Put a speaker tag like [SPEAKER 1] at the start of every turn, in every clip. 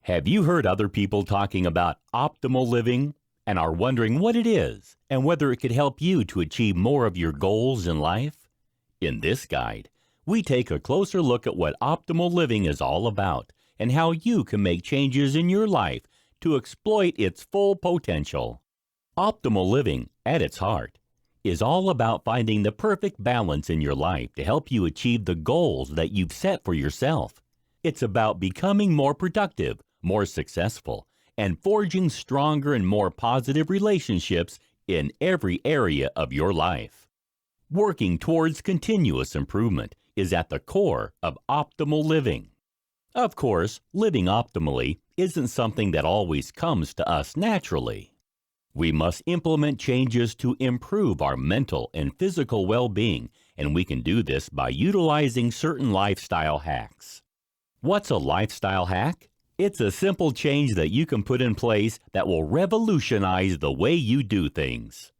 [SPEAKER 1] Have you heard other people talking about optimal living and are wondering what it is and whether it could help you to achieve more of your goals in life? In this guide, we take a closer look at what optimal living is all about and how you can make changes in your life to exploit its full potential. Optimal living, at its heart, is all about finding the perfect balance in your life to help you achieve the goals that you've set for yourself. It's about becoming more productive, more successful, and forging stronger and more positive relationships in every area of your life. Working towards continuous improvement is at the core of optimal living. Of course, living optimally isn't something that always comes to us naturally. We must implement changes to improve our mental and physical well-being, and we can do this by utilizing certain lifestyle hacks. What's a lifestyle hack? It's a simple change that you can put in place that will revolutionize the way you do things.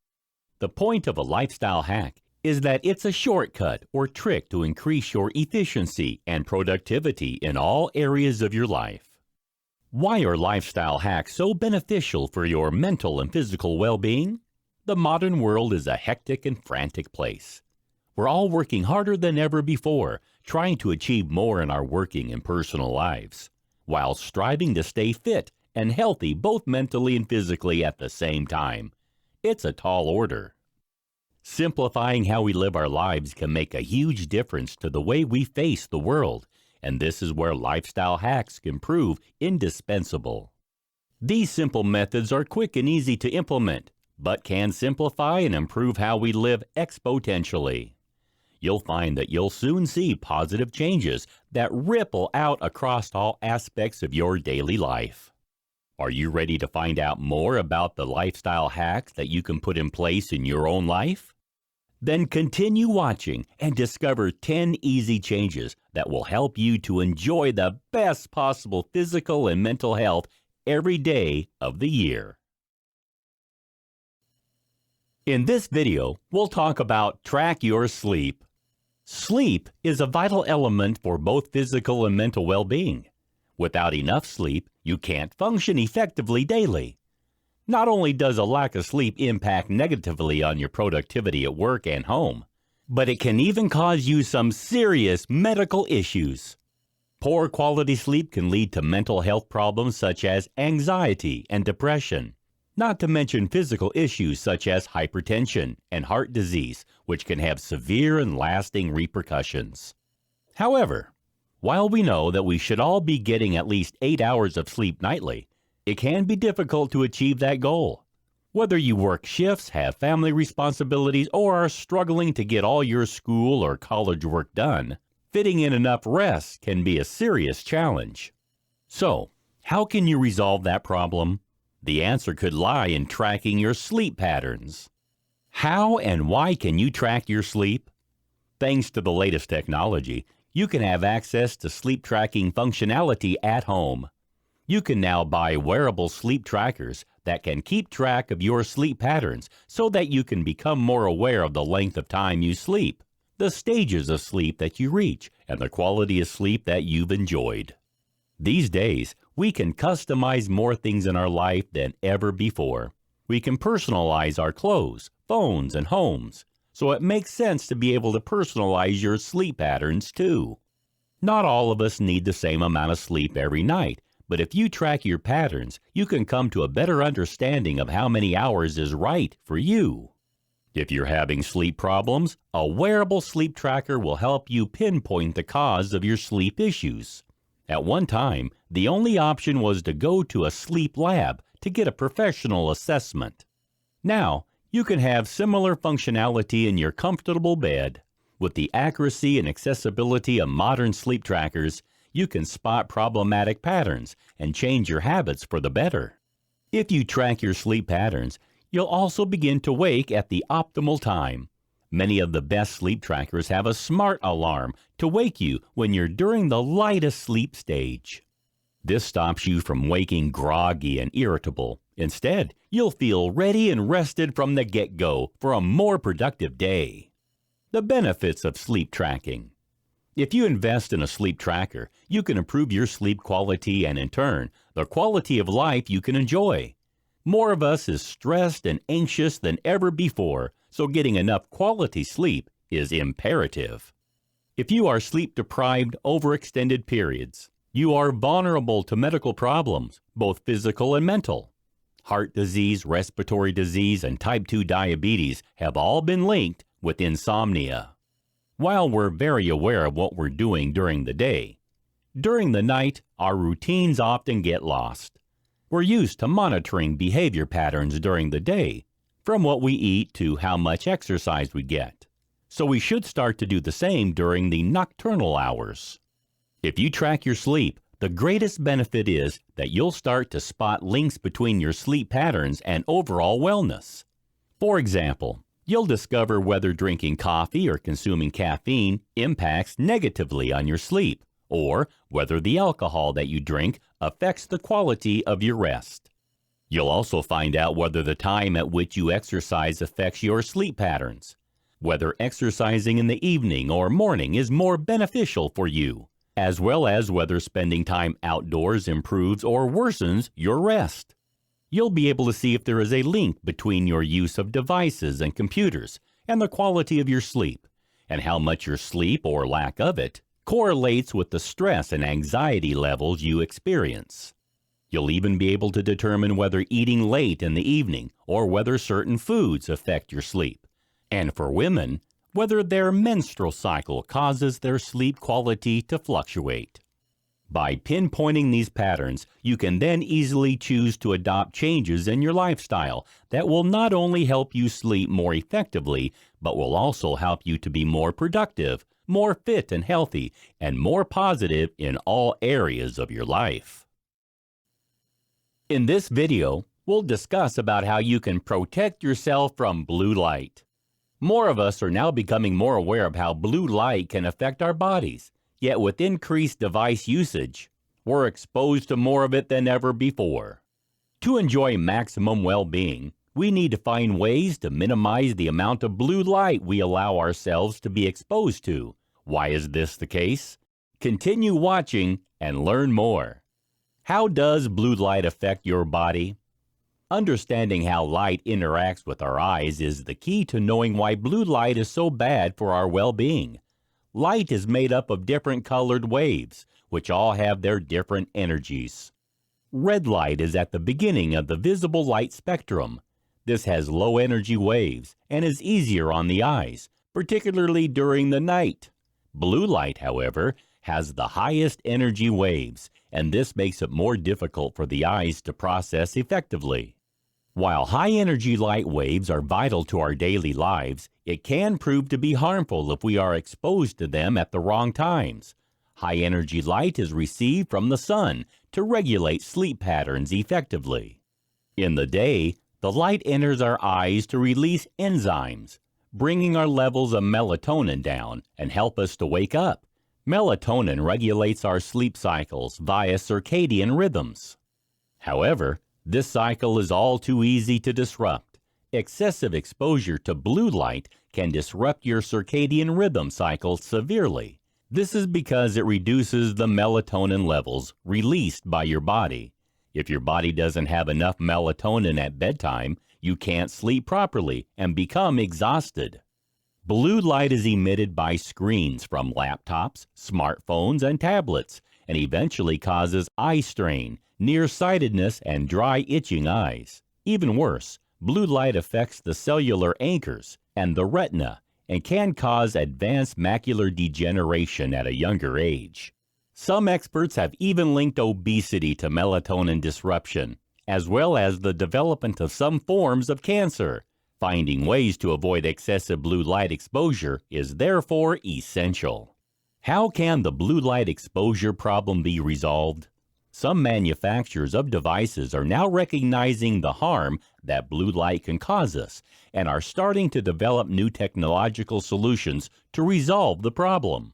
[SPEAKER 1] The point of a lifestyle hack is that it's a shortcut or trick to increase your efficiency and productivity in all areas of your life. Why are lifestyle hacks so beneficial for your mental and physical well-being? The modern world is a hectic and frantic place. We're all working harder than ever before, trying to achieve more in our working and personal lives, while striving to stay fit and healthy both mentally and physically at the same time. It's a tall order. Simplifying how we live our lives can make a huge difference to the way we face the world, and this is where lifestyle hacks can prove indispensable. These simple methods are quick and easy to implement, but can simplify and improve how we live exponentially. You'll find that you'll soon see positive changes that ripple out across all aspects of your daily life. Are you ready to find out more about the lifestyle hacks that you can put in place in your own life? Then continue watching and discover 10 easy changes that will help you to enjoy the best possible physical and mental health every day of the year. In this video, we'll talk about track your sleep. Sleep is a vital element for both physical and mental well-being. Without enough sleep, you can't function effectively daily. Not only does a lack of sleep impact negatively on your productivity at work and home, but it can even cause you some serious medical issues. Poor quality sleep can lead to mental health problems such as anxiety and depression, not to mention physical issues such as hypertension and heart disease, which can have severe and lasting repercussions. However, while we know that we should all be getting at least 8 hours of sleep nightly, it can be difficult to achieve that goal. Whether you work shifts, have family responsibilities, or are struggling to get all your school or college work done, fitting in enough rest can be a serious challenge. So, how can you resolve that problem? The answer could lie in tracking your sleep patterns. How and why can you track your sleep? Thanks to the latest technology, you can have access to sleep tracking functionality at home. You can now buy wearable sleep trackers that can keep track of your sleep patterns so that you can become more aware of the length of time you sleep, the stages of sleep that you reach, and the quality of sleep that you've enjoyed. These days, we can customize more things in our life than ever before. We can personalize our clothes, phones, and homes, so it makes sense to be able to personalize your sleep patterns too. Not all of us need the same amount of sleep every night, but if you track your patterns, you can come to a better understanding of how many hours is right for you. If you're having sleep problems, a wearable sleep tracker will help you pinpoint the cause of your sleep issues. At one time, the only option was to go to a sleep lab to get a professional assessment. Now, you can have similar functionality in your comfortable bed. With the accuracy and accessibility of modern sleep trackers, you can spot problematic patterns and change your habits for the better. If you track your sleep patterns, you'll also begin to wake at the optimal time. Many of the best sleep trackers have a smart alarm to wake you when you're during the lightest sleep stage. This stops you from waking groggy and irritable. Instead, you'll feel ready and rested from the get-go for a more productive day. The benefits of sleep tracking. If you invest in a sleep tracker, you can improve your sleep quality and, in turn, the quality of life you can enjoy. More of us is stressed and anxious than ever before, so getting enough quality sleep is imperative. If you are sleep deprived over extended periods, you are vulnerable to medical problems, both physical and mental. Heart disease, respiratory disease, and type 2 diabetes have all been linked with insomnia. While we're very aware of what we're doing during the day, during the night, our routines often get lost. We're used to monitoring behavior patterns during the day, from what we eat to how much exercise we get. So we should start to do the same during the nocturnal hours. If you track your sleep, the greatest benefit is that you'll start to spot links between your sleep patterns and overall wellness. For example, you'll discover whether drinking coffee or consuming caffeine impacts negatively on your sleep, or whether the alcohol that you drink affects the quality of your rest. You'll also find out whether the time at which you exercise affects your sleep patterns, whether exercising in the evening or morning is more beneficial for you, as well as whether spending time outdoors improves or worsens your rest. You'll be able to see if there is a link between your use of devices and computers and the quality of your sleep, and how much your sleep, or lack of it, correlates with the stress and anxiety levels you experience. You'll even be able to determine whether eating late in the evening or whether certain foods affect your sleep. And for women, whether their menstrual cycle causes their sleep quality to fluctuate. By pinpointing these patterns, you can then easily choose to adopt changes in your lifestyle that will not only help you sleep more effectively, but will also help you to be more productive, more fit and healthy, and more positive in all areas of your life. In this video, we'll discuss about how you can protect yourself from blue light. More of us are now becoming more aware of how blue light can affect our bodies, yet with increased device usage, we're exposed to more of it than ever before. To enjoy maximum well-being, we need to find ways to minimize the amount of blue light we allow ourselves to be exposed to. Why is this the case? Continue watching and learn more. How does blue light affect your body? Understanding how light interacts with our eyes is the key to knowing why blue light is so bad for our well-being. Light is made up of different colored waves, which all have their different energies. Red light is at the beginning of the visible light spectrum. This has low energy waves and is easier on the eyes, particularly during the night. Blue light, however, has the highest energy waves, and this makes it more difficult for the eyes to process effectively. While high-energy light waves are vital to our daily lives, it can prove to be harmful if we are exposed to them at the wrong times. High-energy light is received from the sun to regulate sleep patterns effectively. In the day, the light enters our eyes to release enzymes, bringing our levels of melatonin down and help us to wake up. Melatonin regulates our sleep cycles via circadian rhythms. However, this cycle is all too easy to disrupt. Excessive exposure to blue light can disrupt your circadian rhythm cycle severely. This is because it reduces the melatonin levels released by your body. If your body doesn't have enough melatonin at bedtime, you can't sleep properly and become exhausted. Blue light is emitted by screens from laptops, smartphones, and tablets, and eventually causes eye strain, nearsightedness, and dry, itching eyes. Even worse, blue light affects the cellular anchors and the retina and can cause advanced macular degeneration at a younger age. Some experts have even linked obesity to melatonin disruption, as well as the development of some forms of cancer. Finding ways to avoid excessive blue light exposure is therefore essential. How can the blue light exposure problem be resolved? Some manufacturers of devices are now recognizing the harm that blue light can cause us and are starting to develop new technological solutions to resolve the problem.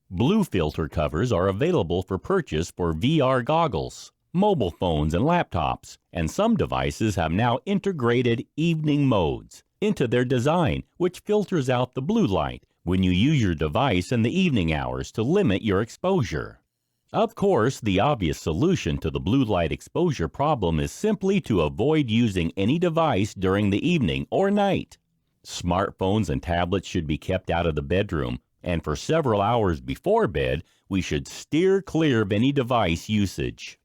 [SPEAKER 1] Blue filter covers are available for purchase for VR goggles, mobile phones, and laptops, and some devices have now integrated evening modes into their design, which filters out the blue light when you use your device in the evening hours to limit your exposure. Of course, the obvious solution to the blue light exposure problem is simply to avoid using any device during the evening or night. Smartphones and tablets should be kept out of the bedroom, and for several hours before bed, we should steer clear of any device usage.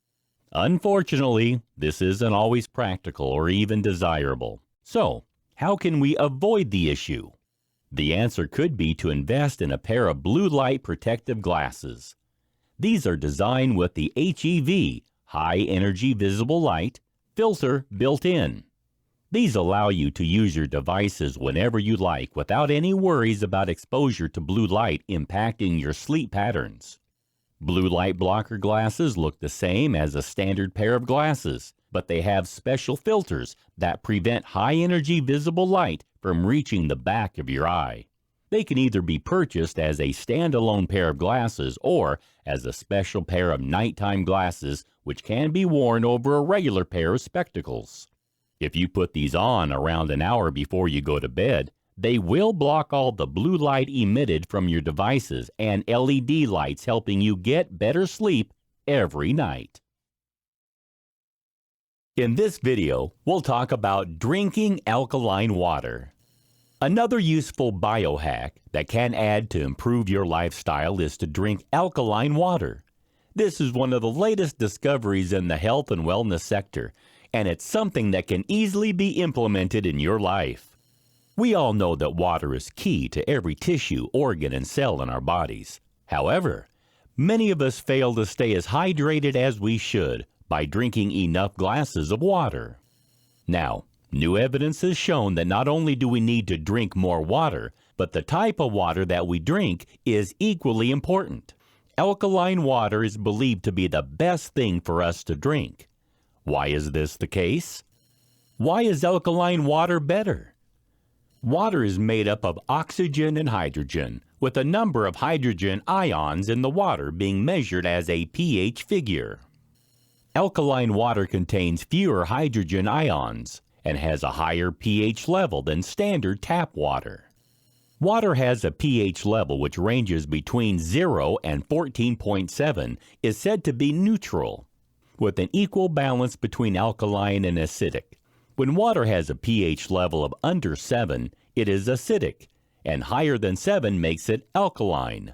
[SPEAKER 1] Unfortunately, this isn't always practical or even desirable. So, how can we avoid the issue? The answer could be to invest in a pair of blue light protective glasses. These are designed with the HEV, High Energy Visible Light, filter built in. These allow you to use your devices whenever you like without any worries about exposure to blue light impacting your sleep patterns. Blue light blocker glasses look the same as a standard pair of glasses, but they have special filters that prevent high-energy visible light from reaching the back of your eye. They can either be purchased as a standalone pair of glasses or as a special pair of nighttime glasses which can be worn over a regular pair of spectacles. If you put these on around an hour before you go to bed, they will block all the blue light emitted from your devices and LED lights, helping you get better sleep every night. In this video, we'll talk about drinking alkaline water. Another useful biohack that can add to improve your lifestyle is to drink alkaline water. This is one of the latest discoveries in the health and wellness sector, and it's something that can easily be implemented in your life. We all know that water is key to every tissue, organ, and cell in our bodies. However, many of us fail to stay as hydrated as we should by drinking enough glasses of water. Now, new evidence has shown that not only do we need to drink more water, but the type of water that we drink is equally important. Alkaline water is believed to be the best thing for us to drink. Why is this the case? Why is alkaline water better? Water is made up of oxygen and hydrogen, with a number of hydrogen ions in the water being measured as a pH figure. Alkaline water contains fewer hydrogen ions and has a higher pH level than standard tap water. Water has a pH level which ranges between 0 and 14.7, is said to be neutral, with an equal balance between alkaline and acidic. When water has a pH level of under 7, it is acidic, and higher than 7 makes it alkaline.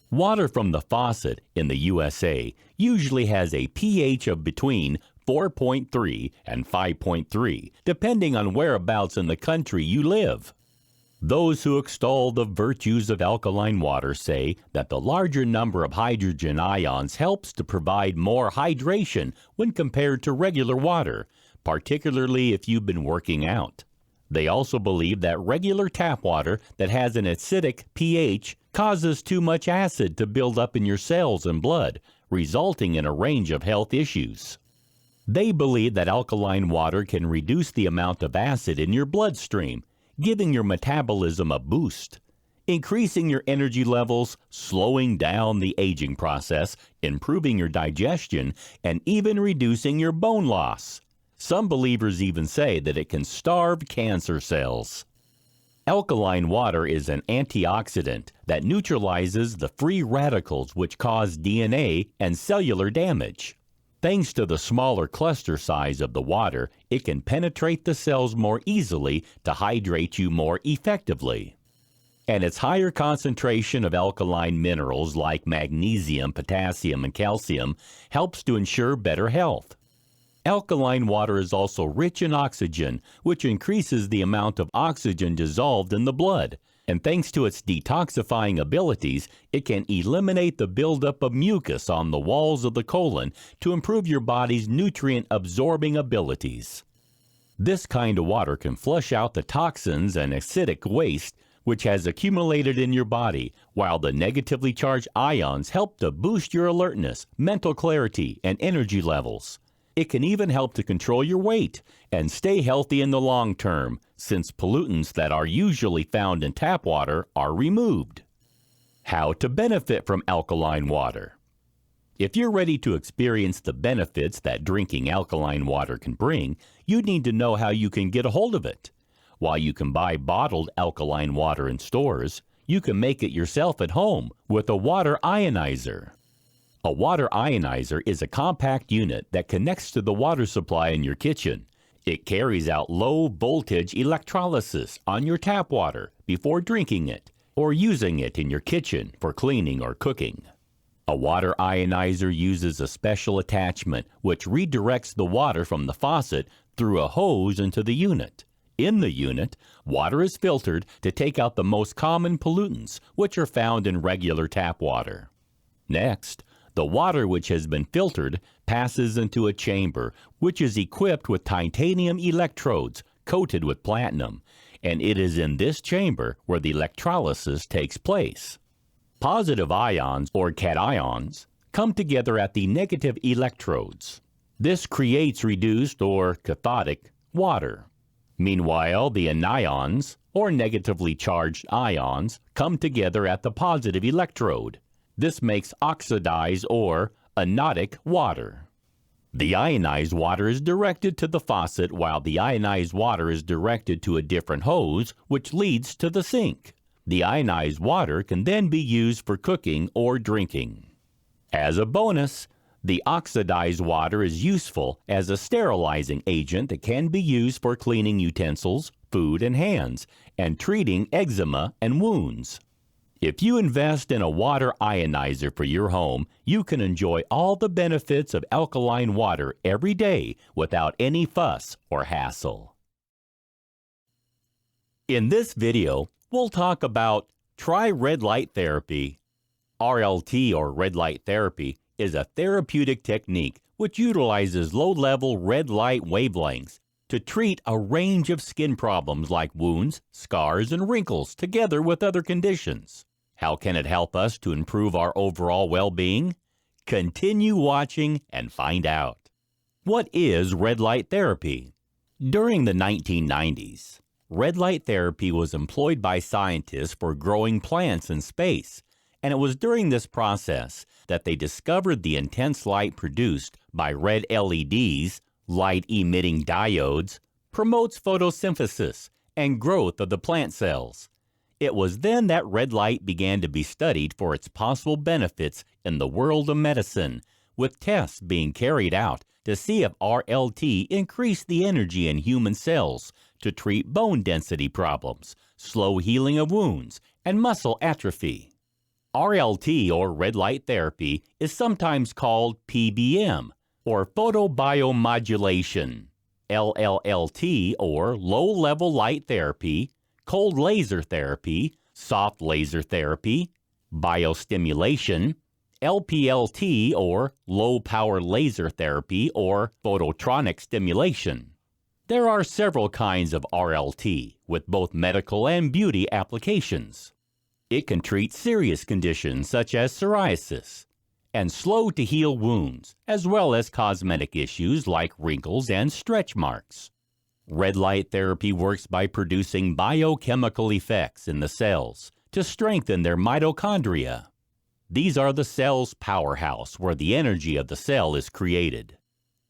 [SPEAKER 1] Water from the faucet in the USA usually has a pH of between 4.3 and 5.3, depending on whereabouts in the country you live. Those who extol the virtues of alkaline water say that the larger number of hydrogen ions helps to provide more hydration when compared to regular water, particularly if you've been working out. They also believe that regular tap water that has an acidic pH causes too much acid to build up in your cells and blood, resulting in a range of health issues. They believe that alkaline water can reduce the amount of acid in your bloodstream, giving your metabolism a boost, increasing your energy levels, slowing down the aging process, improving your digestion, and even reducing your bone loss. Some believers even say that it can starve cancer cells. Alkaline water is an antioxidant that neutralizes the free radicals which cause DNA and cellular damage. Thanks to the smaller cluster size of the water, it can penetrate the cells more easily to hydrate you more effectively. And its higher concentration of alkaline minerals like magnesium, potassium, and calcium helps to ensure better health. Alkaline water is also rich in oxygen, which increases the amount of oxygen dissolved in the blood. And thanks to its detoxifying abilities, it can eliminate the buildup of mucus on the walls of the colon to improve your body's nutrient-absorbing abilities. This kind of water can flush out the toxins and acidic waste which has accumulated in your body, while the negatively charged ions help to boost your alertness, mental clarity, and energy levels. It can even help to control your weight and stay healthy in the long term, since pollutants that are usually found in tap water are removed. How to benefit from alkaline water? If you're ready to experience the benefits that drinking alkaline water can bring, you need to know how you can get a hold of it. While you can buy bottled alkaline water in stores, You can make it yourself at home with a water ionizer. A water ionizer is a compact unit that connects to the water supply in your kitchen. It carries out low-voltage electrolysis on your tap water before drinking it or using it in your kitchen for cleaning or cooking. A water ionizer uses a special attachment which redirects the water from the faucet through a hose into the unit. In the unit, water is filtered to take out the most common pollutants, which are found in regular tap water. Next, the water which has been filtered passes into a chamber which is equipped with titanium electrodes coated with platinum, and it is in this chamber where the electrolysis takes place. Positive ions, or cations, come together at the negative electrodes. This creates reduced, or cathodic, water. Meanwhile, the anions, or negatively charged ions, come together at the positive electrode. This makes oxidized, or anodic, water. The ionized water is directed to the faucet while the ionized water is directed to a different hose, which leads to the sink. The ionized water can then be used for cooking or drinking. As a bonus, the oxidized water is useful as a sterilizing agent that can be used for cleaning utensils, food, and hands, and treating eczema and wounds. If you invest in a water ionizer for your home, you can enjoy all the benefits of alkaline water every day without any fuss or hassle. In this video, we'll talk about try red light therapy. RLT, or red light therapy, is a therapeutic technique which utilizes low-level red light wavelengths to treat a range of skin problems like wounds, scars, and wrinkles together with other conditions. How can it help us to improve our overall well-being? Continue watching and find out. What is red light therapy? During the 1990s, red light therapy was employed by scientists for growing plants in space, and it was during this process that they discovered the intense light produced by red LEDs, light-emitting diodes, promotes photosynthesis and growth of the plant cells. It was then that red light began to be studied for its possible benefits in the world of medicine, with tests being carried out to see if RLT increased the energy in human cells to treat bone density problems, slow healing of wounds, and muscle atrophy. RLT, or red light therapy, is sometimes called PBM, or photobiomodulation, LLLT, or low-level light therapy, cold laser therapy, soft laser therapy, biostimulation, LPLT, or low-power laser therapy, or phototronic stimulation. There are several kinds of RLT, with both medical and beauty applications. It can treat serious conditions such as psoriasis and slow-to-heal wounds, as well as cosmetic issues like wrinkles and stretch marks. Red light therapy works by producing biochemical effects in the cells to strengthen their mitochondria. These are the cell's powerhouse where the energy of the cell is created.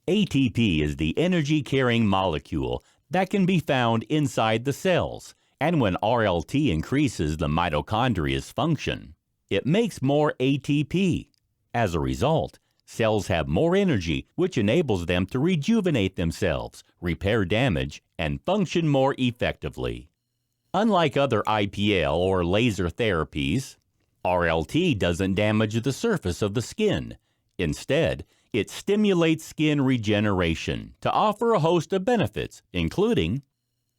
[SPEAKER 1] ATP is the energy-carrying molecule that can be found inside the cells, and when RLT increases the mitochondria's function, it makes more ATP. As a result, cells have more energy, which enables them to rejuvenate themselves, repair damage, and function more effectively. Unlike other IPL or laser therapies, RLT doesn't damage the surface of the skin. Instead, it stimulates skin regeneration to offer a host of benefits, including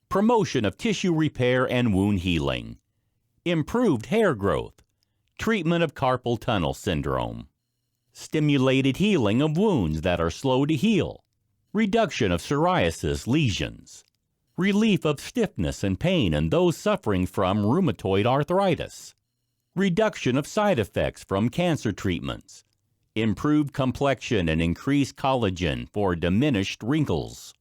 [SPEAKER 1] promotion of tissue repair and wound healing, improved hair growth, treatment of carpal tunnel syndrome, stimulated healing of wounds that are slow to heal, reduction of psoriasis lesions, relief of stiffness and pain in those suffering from rheumatoid arthritis, reduction of side effects from cancer treatments, improved complexion and increased collagen for diminished wrinkles,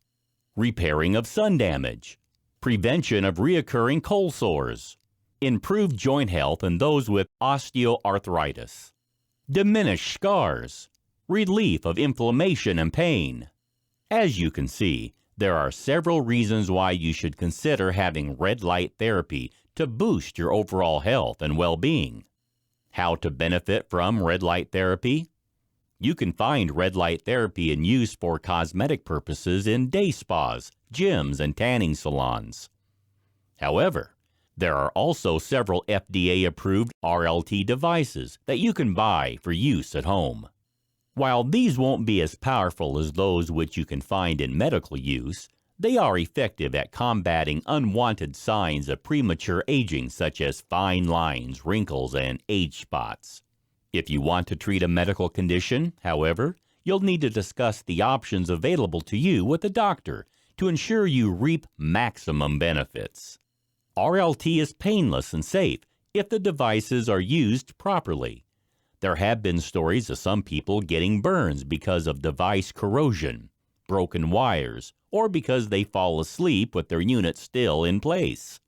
[SPEAKER 1] repairing of sun damage, prevention of recurring cold sores, improved joint health in those with osteoarthritis, diminished scars, relief of inflammation and pain. As you can see, there are several reasons why you should consider having red light therapy to boost your overall health and well-being. How to benefit from red light therapy? You can find red light therapy in use for cosmetic purposes in day spas, gyms, and tanning salons. However, there are also several FDA-approved RLT devices that you can buy for use at home. While these won't be as powerful as those which you can find in medical use, they are effective at combating unwanted signs of premature aging such as fine lines, wrinkles, and age spots. If you want to treat a medical condition, however, you'll need to discuss the options available to you with a doctor to ensure you reap maximum benefits. RLT is painless and safe if the devices are used properly. There have been stories of some people getting burns because of device corrosion, broken wires, or because they fall asleep with their unit still in place.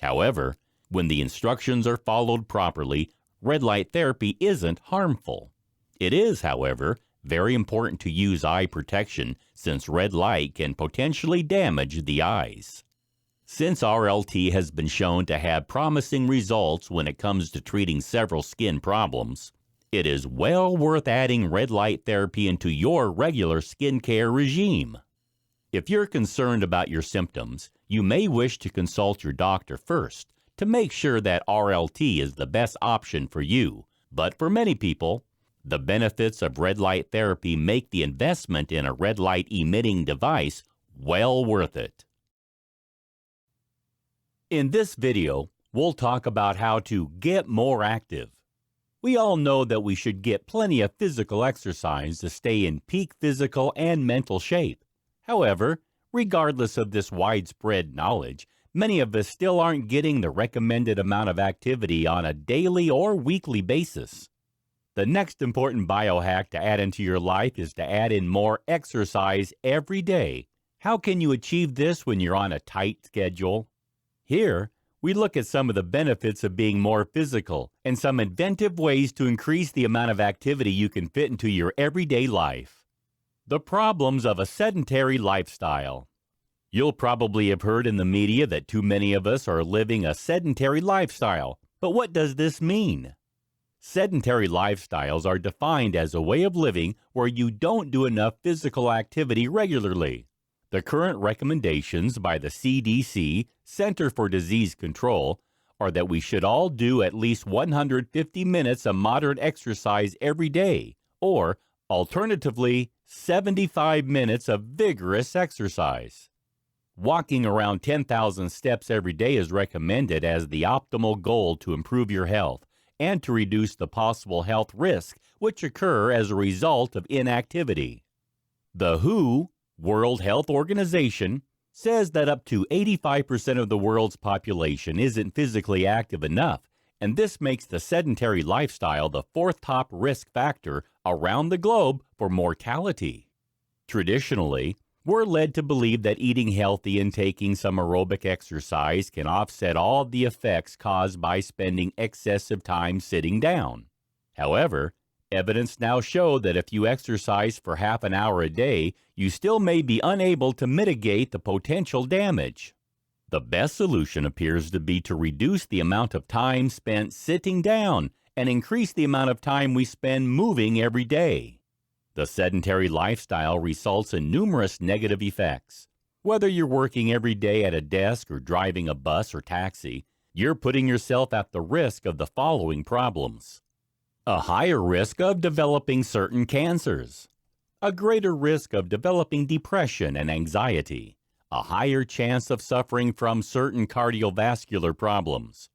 [SPEAKER 1] However, when the instructions are followed properly, red light therapy isn't harmful. It is, however, very important to use eye protection since red light can potentially damage the eyes. Since RLT has been shown to have promising results when it comes to treating several skin problems, it is well worth adding red light therapy into your regular skincare regime. If you're concerned about your symptoms, you may wish to consult your doctor first to make sure that RLT is the best option for you. But for many people, the benefits of red light therapy make the investment in a red light emitting device well worth it. In this video, we'll talk about how to get more active. We all know that we should get plenty of physical exercise to stay in peak physical and mental shape. However, regardless of this widespread knowledge, many of us still aren't getting the recommended amount of activity on a daily or weekly basis. The next important biohack to add into your life is to add in more exercise every day. How can you achieve this when you're on a tight schedule? Here, we look at some of the benefits of being more physical and some inventive ways to increase the amount of activity you can fit into your everyday life. The problems of a sedentary lifestyle. You'll probably have heard in the media that too many of us are living a sedentary lifestyle. But what does this mean? Sedentary lifestyles are defined as a way of living where you don't do enough physical activity regularly. The current recommendations by the CDC, Center for Disease Control, are that we should all do at least 150 minutes of moderate exercise every day, or alternatively, 75 minutes of vigorous exercise. Walking around 10,000 steps every day is recommended as the optimal goal to improve your health and to reduce the possible health risks which occur as a result of inactivity. The WHO, World Health Organization, says that up to 85% of the world's population isn't physically active enough, and this makes the sedentary lifestyle the fourth top risk factor around the globe for mortality. Traditionally, we're led to believe that eating healthy and taking some aerobic exercise can offset all the effects caused by spending excessive time sitting down. However, evidence now show that if you exercise for half an hour a day, you still may be unable to mitigate the potential damage. The best solution appears to be to reduce the amount of time spent sitting down and increase the amount of time we spend moving every day. The sedentary lifestyle results in numerous negative effects. Whether you're working every day at a desk or driving a bus or taxi, you're putting yourself at the risk of the following problems. A higher risk of developing certain cancers. A greater risk of developing depression and anxiety. A higher chance of suffering from certain cardiovascular problems.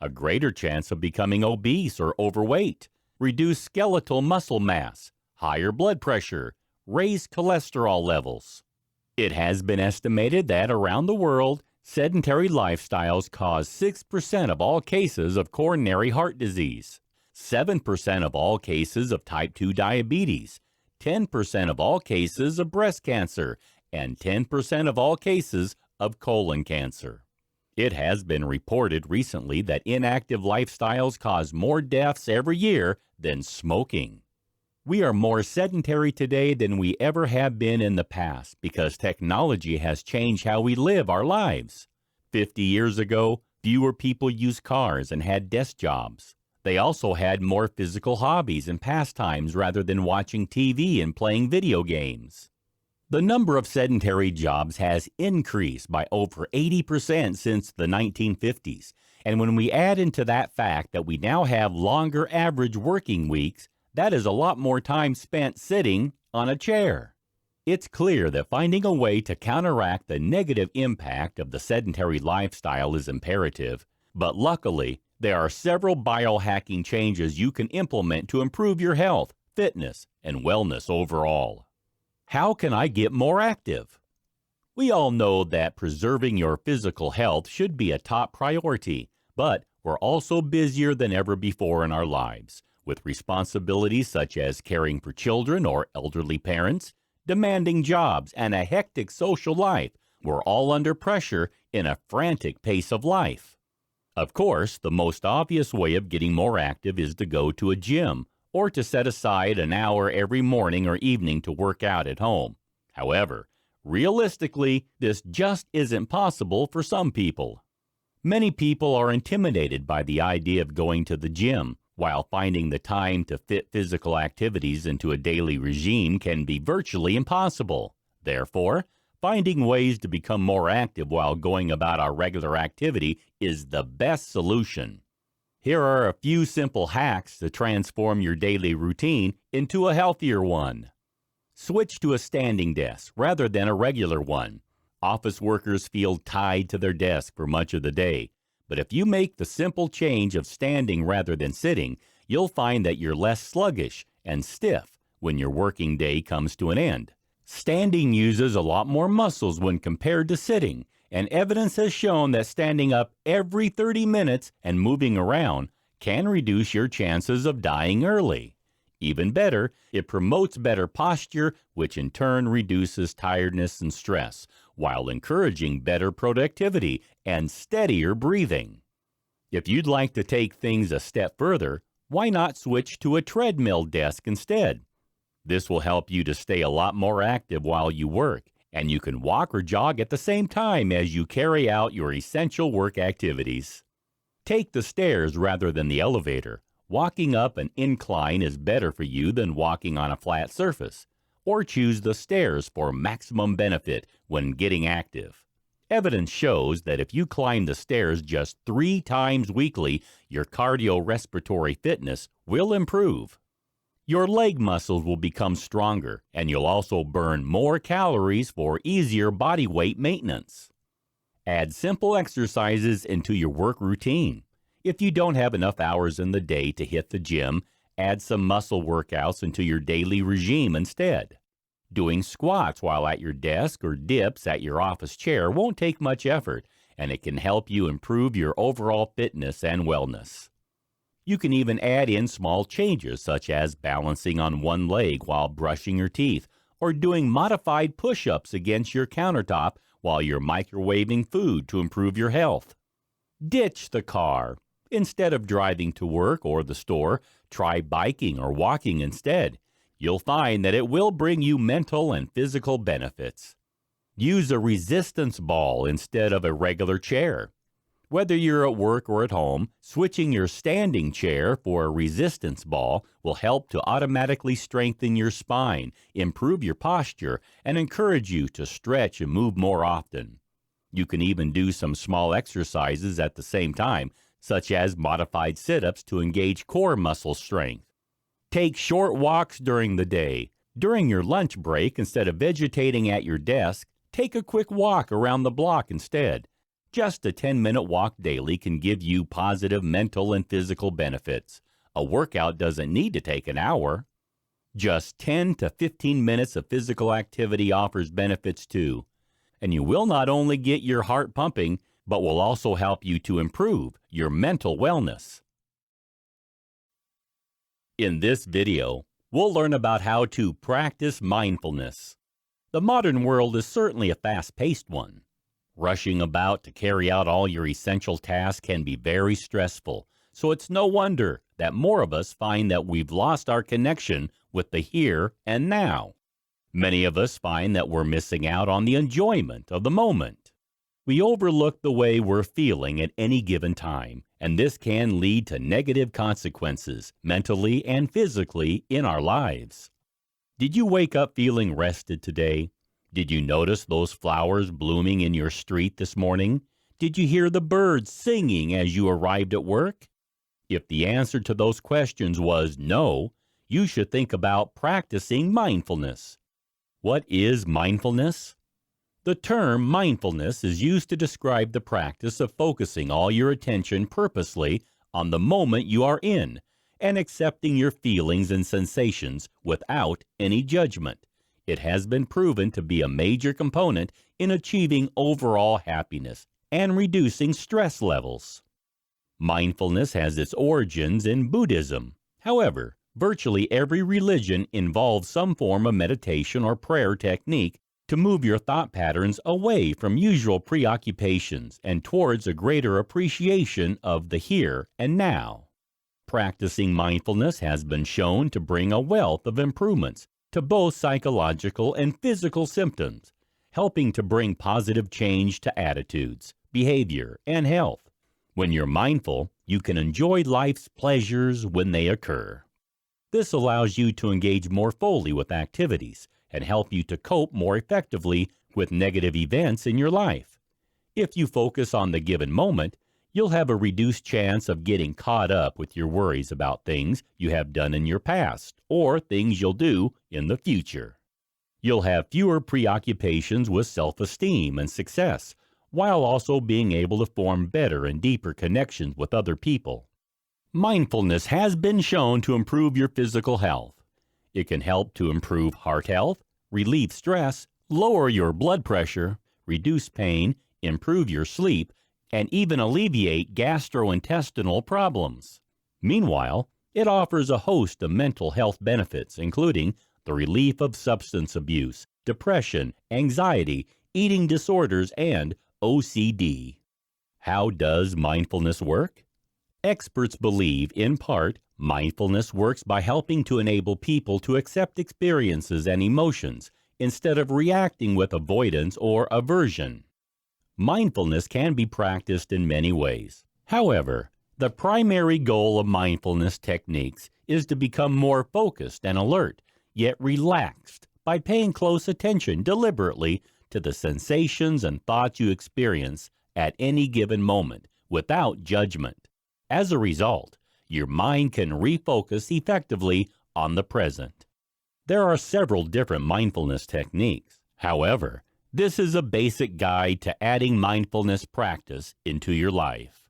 [SPEAKER 1] A greater chance of becoming obese or overweight. Reduced skeletal muscle mass. Higher blood pressure, raised cholesterol levels. It has been estimated that around the world, sedentary lifestyles cause 6% of all cases of coronary heart disease, 7% of all cases of type 2 diabetes, 10% of all cases of breast cancer, and 10% of all cases of colon cancer. It has been reported recently that inactive lifestyles cause more deaths every year than smoking. We are more sedentary today than we ever have been in the past because technology has changed how we live our lives. 50 years ago, Fewer people used cars and had desk jobs. They also had more physical hobbies and pastimes rather than watching TV and playing video games. The number of sedentary jobs has increased by over 80% since the 1950s. And when we add into that fact that we now have longer average working weeks, that is a lot more time spent sitting on a chair. It's clear that finding a way to counteract the negative impact of the sedentary lifestyle is imperative, but luckily, there are several biohacking changes you can implement to improve your health, fitness, and wellness overall. How can I get more active? We all know that preserving your physical health should be a top priority, but we're also busier than ever before in our lives, with responsibilities such as caring for children or elderly parents, demanding jobs, and a hectic social life. We're all under pressure in a frantic pace of life. Of course, the most obvious way of getting more active is to go to a gym or to set aside an hour every morning or evening to work out at home. However, realistically, this just isn't possible for some people. Many people are intimidated by the idea of going to the gym, while finding the time to fit physical activities into a daily regime can be virtually impossible. Therefore, finding ways to become more active while going about our regular activity is the best solution. Here are a few simple hacks to transform your daily routine into a healthier one. Switch to a standing desk rather than a regular one. Office workers feel tied to their desk for much of the day, but if you make the simple change of standing rather than sitting, you'll find that you're less sluggish and stiff when your working day comes to an end. Standing uses a lot more muscles when compared to sitting, and evidence has shown that standing up every 30 minutes and moving around can reduce your chances of dying early. Even better, it promotes better posture, which in turn reduces tiredness and stress, while encouraging better productivity and steadier breathing. If you'd like to take things a step further, why not switch to a treadmill desk instead? This will help you to stay a lot more active while you work, and you can walk or jog at the same time as you carry out your essential work activities. Take the stairs rather than the elevator. Walking up an incline is better for you than walking on a flat surface. Or choose the stairs for maximum benefit when getting active. Evidence shows that if you climb the stairs just 3 times weekly, your cardiorespiratory fitness will improve. Your leg muscles will become stronger, and you'll also burn more calories for easier body weight maintenance. Add simple exercises into your work routine. If you don't have enough hours in the day to hit the gym, add some muscle workouts into your daily regime instead. Doing squats while at your desk or dips at your office chair won't take much effort, and it can help you improve your overall fitness and wellness. You can even add in small changes such as balancing on one leg while brushing your teeth or doing modified push-ups against your countertop while you're microwaving food to improve your health. Ditch the car. Instead of driving to work or the store, try biking or walking instead. You'll find that it will bring you mental and physical benefits. Use a resistance ball instead of a regular chair. Whether you're at work or at home, switching your standing chair for a resistance ball will help to automatically strengthen your spine, improve your posture, and encourage you to stretch and move more often. You can even do some small exercises at the same time, such as modified sit-ups to engage core muscle strength. Take short walks during the day. During your lunch break, instead of vegetating at your desk, take a quick walk around the block instead. Just a 10-minute walk daily can give you positive mental and physical benefits. A workout doesn't need to take an hour. Just 10 to 15 minutes of physical activity offers benefits too. And you will not only get your heart pumping, but will also help you to improve your mental wellness. In this video, we'll learn about how to practice mindfulness. The modern world is certainly a fast-paced one. Rushing about to carry out all your essential tasks can be very stressful, so it's no wonder that more of us find that we've lost our connection with the here and now. Many of us find that we're missing out on the enjoyment of the moment. We overlook the way we're feeling at any given time, and this can lead to negative consequences mentally and physically in our lives. Did you wake up feeling rested today? Did you notice those flowers blooming in your street this morning? Did you hear the birds singing as you arrived at work? If the answer to those questions was no, you should think about practicing mindfulness. What is mindfulness? The term mindfulness is used to describe the practice of focusing all your attention purposely on the moment you are in and accepting your feelings and sensations without any judgment. It has been proven to be a major component in achieving overall happiness and reducing stress levels. Mindfulness has its origins in Buddhism. However, virtually every religion involves some form of meditation or prayer technique to move your thought patterns away from usual preoccupations and towards a greater appreciation of the here and now. Practicing mindfulness has been shown to bring a wealth of improvements to both psychological and physical symptoms, helping to bring positive change to attitudes, behavior, and health. When you're mindful, you can enjoy life's pleasures when they occur. This allows you to engage more fully with activities and help you to cope more effectively with negative events in your life. If you focus on the given moment, you'll have a reduced chance of getting caught up with your worries about things you have done in your past or things you'll do in the future. You'll have fewer preoccupations with self-esteem and success, while also being able to form better and deeper connections with other people. Mindfulness has been shown to improve your physical health. It can help to improve heart health, relieve stress, lower your blood pressure, reduce pain, improve your sleep, and even alleviate gastrointestinal problems. Meanwhile, it offers a host of mental health benefits, including the relief of substance abuse, depression, anxiety, eating disorders, and OCD. How does mindfulness work? Experts believe, in part, mindfulness works by helping to enable people to accept experiences and emotions instead of reacting with avoidance or aversion. Mindfulness can be practiced in many ways. However, the primary goal of mindfulness techniques is to become more focused and alert, yet relaxed, by paying close attention deliberately to the sensations and thoughts you experience at any given moment without judgment. As a result, your mind can refocus effectively on the present. There are several different mindfulness techniques. However, this is a basic guide to adding mindfulness practice into your life.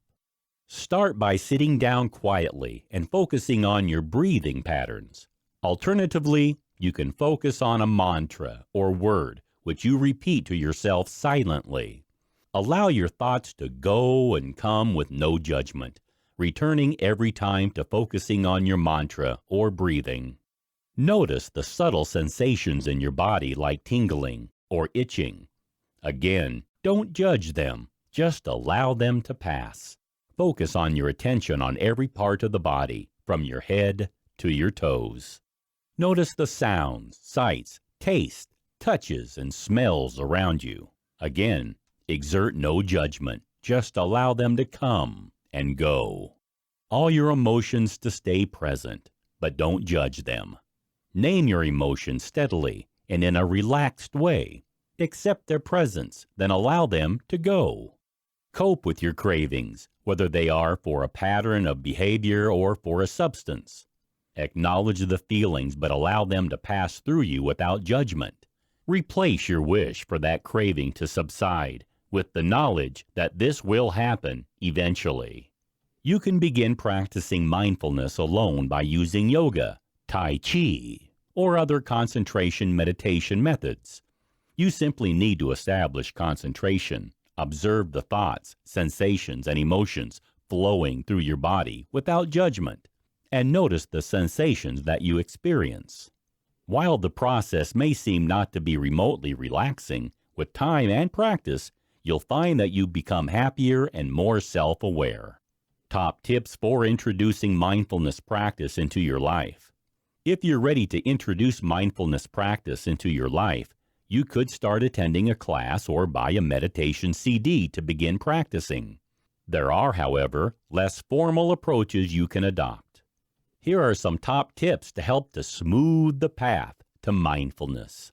[SPEAKER 1] Start by sitting down quietly and focusing on your breathing patterns. Alternatively, you can focus on a mantra or word which you repeat to yourself silently. Allow your thoughts to go and come with no judgment, returning every time to focusing on your mantra or breathing. Notice the subtle sensations in your body like tingling or itching. Again, don't judge them, just allow them to pass. Focus on your attention on every part of the body, from your head to your toes. Notice the sounds, sights, tastes, touches, and smells around you. Again, exert no judgment, just allow them to come and go. All your emotions to stay present, but don't judge them. Name your emotions steadily and in a relaxed way. Accept their presence, then allow them to go. Cope with your cravings, whether they are for a pattern of behavior or for a substance. Acknowledge the feelings, but allow them to pass through you without judgment. Replace your wish for that craving to subside with the knowledge that this will happen eventually. You can begin practicing mindfulness alone by using yoga, Tai Chi, or other concentration meditation methods. You simply need to establish concentration, observe the thoughts, sensations, and emotions flowing through your body without judgment, and notice the sensations that you experience. While the process may seem not to be remotely relaxing, with time and practice, you'll find that you become happier and more self-aware. Top tips for introducing mindfulness practice into your life. If you're ready to introduce mindfulness practice into your life, you could start attending a class or buy a meditation CD to begin practicing. There are, however, less formal approaches you can adopt. Here are some top tips to help to smooth the path to mindfulness.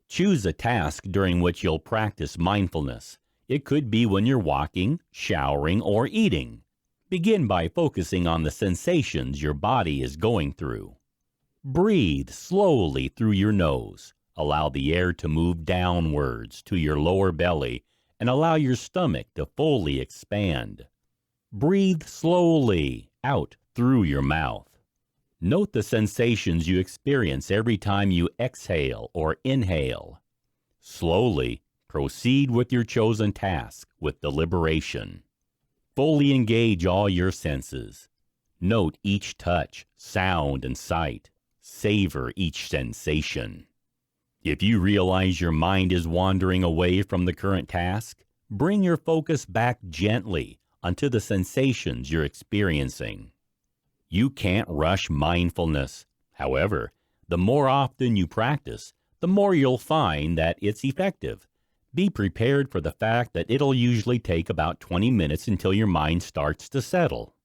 [SPEAKER 1] Choose a task during which you'll practice mindfulness. It could be when you're walking, showering, or eating. Begin by focusing on the sensations your body is going through. Breathe slowly through your nose. Allow the air to move downwards to your lower belly and allow your stomach to fully expand. Breathe slowly out through your mouth. Note the sensations you experience every time you exhale or inhale. Slowly proceed with your chosen task with deliberation. Fully engage all your senses. Note each touch, sound, and sight. Savor each sensation. If you realize your mind is wandering away from the current task, bring your focus back gently onto the sensations you're experiencing. You can't rush mindfulness. However, the more often you practice, the more you'll find that it's effective. Be prepared for the fact that it'll usually take about 20 minutes until your mind starts to settle.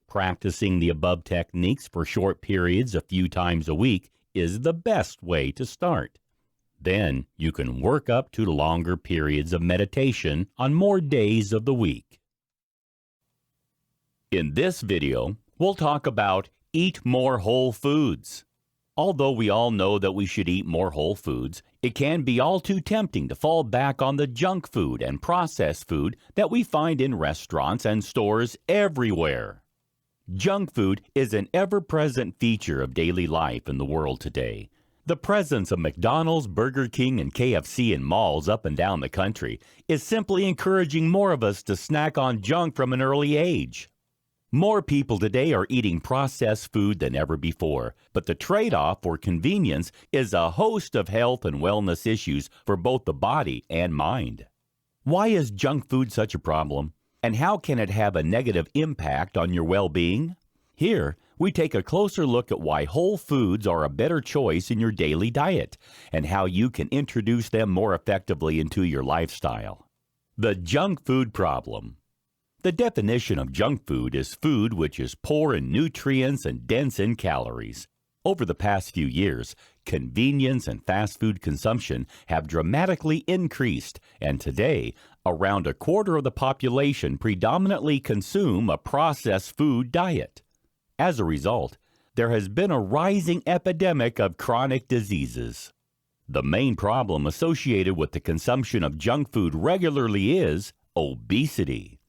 [SPEAKER 1] Practicing the above techniques for short periods a few times a week is the best way to start. Then you can work up to longer periods of meditation on more days of the week. In this video, we'll talk about eat more whole foods. Although we all know that we should eat more whole foods, it can be all too tempting to fall back on the junk food and processed food that we find in restaurants and stores everywhere. Junk food is an ever-present feature of daily life in the world today. The presence of McDonald's, Burger King, and KFC in malls up and down the country is simply encouraging more of us to snack on junk from an early age. More people today are eating processed food than ever before, but the trade-off for convenience is a host of health and wellness issues for both the body and mind. Why is junk food such a problem, and how can it have a negative impact on your well-being? Here, we take a closer look at why whole foods are a better choice in your daily diet and how you can introduce them more effectively into your lifestyle. The junk food problem. The definition of junk food is food which is poor in nutrients and dense in calories. Over the past few years, convenience and fast food consumption have dramatically increased, and today, around a quarter of the population predominantly consume a processed food diet. As a result, there has been a rising epidemic of chronic diseases. The main problem associated with the consumption of junk food regularly is obesity.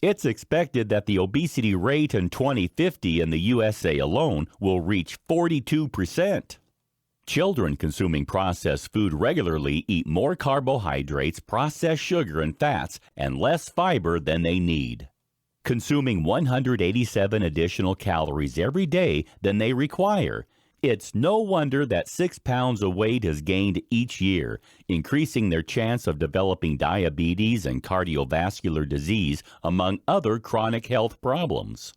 [SPEAKER 1] It's expected that the obesity rate in 2050 in the USA alone will reach 42%. Children consuming processed food regularly eat more carbohydrates, processed sugar, and fats, and less fiber than they need, consuming 187 additional calories every day than they require. It's no wonder that 6 pounds of weight is gained each year, increasing their chance of developing diabetes and cardiovascular disease, among other chronic health problems.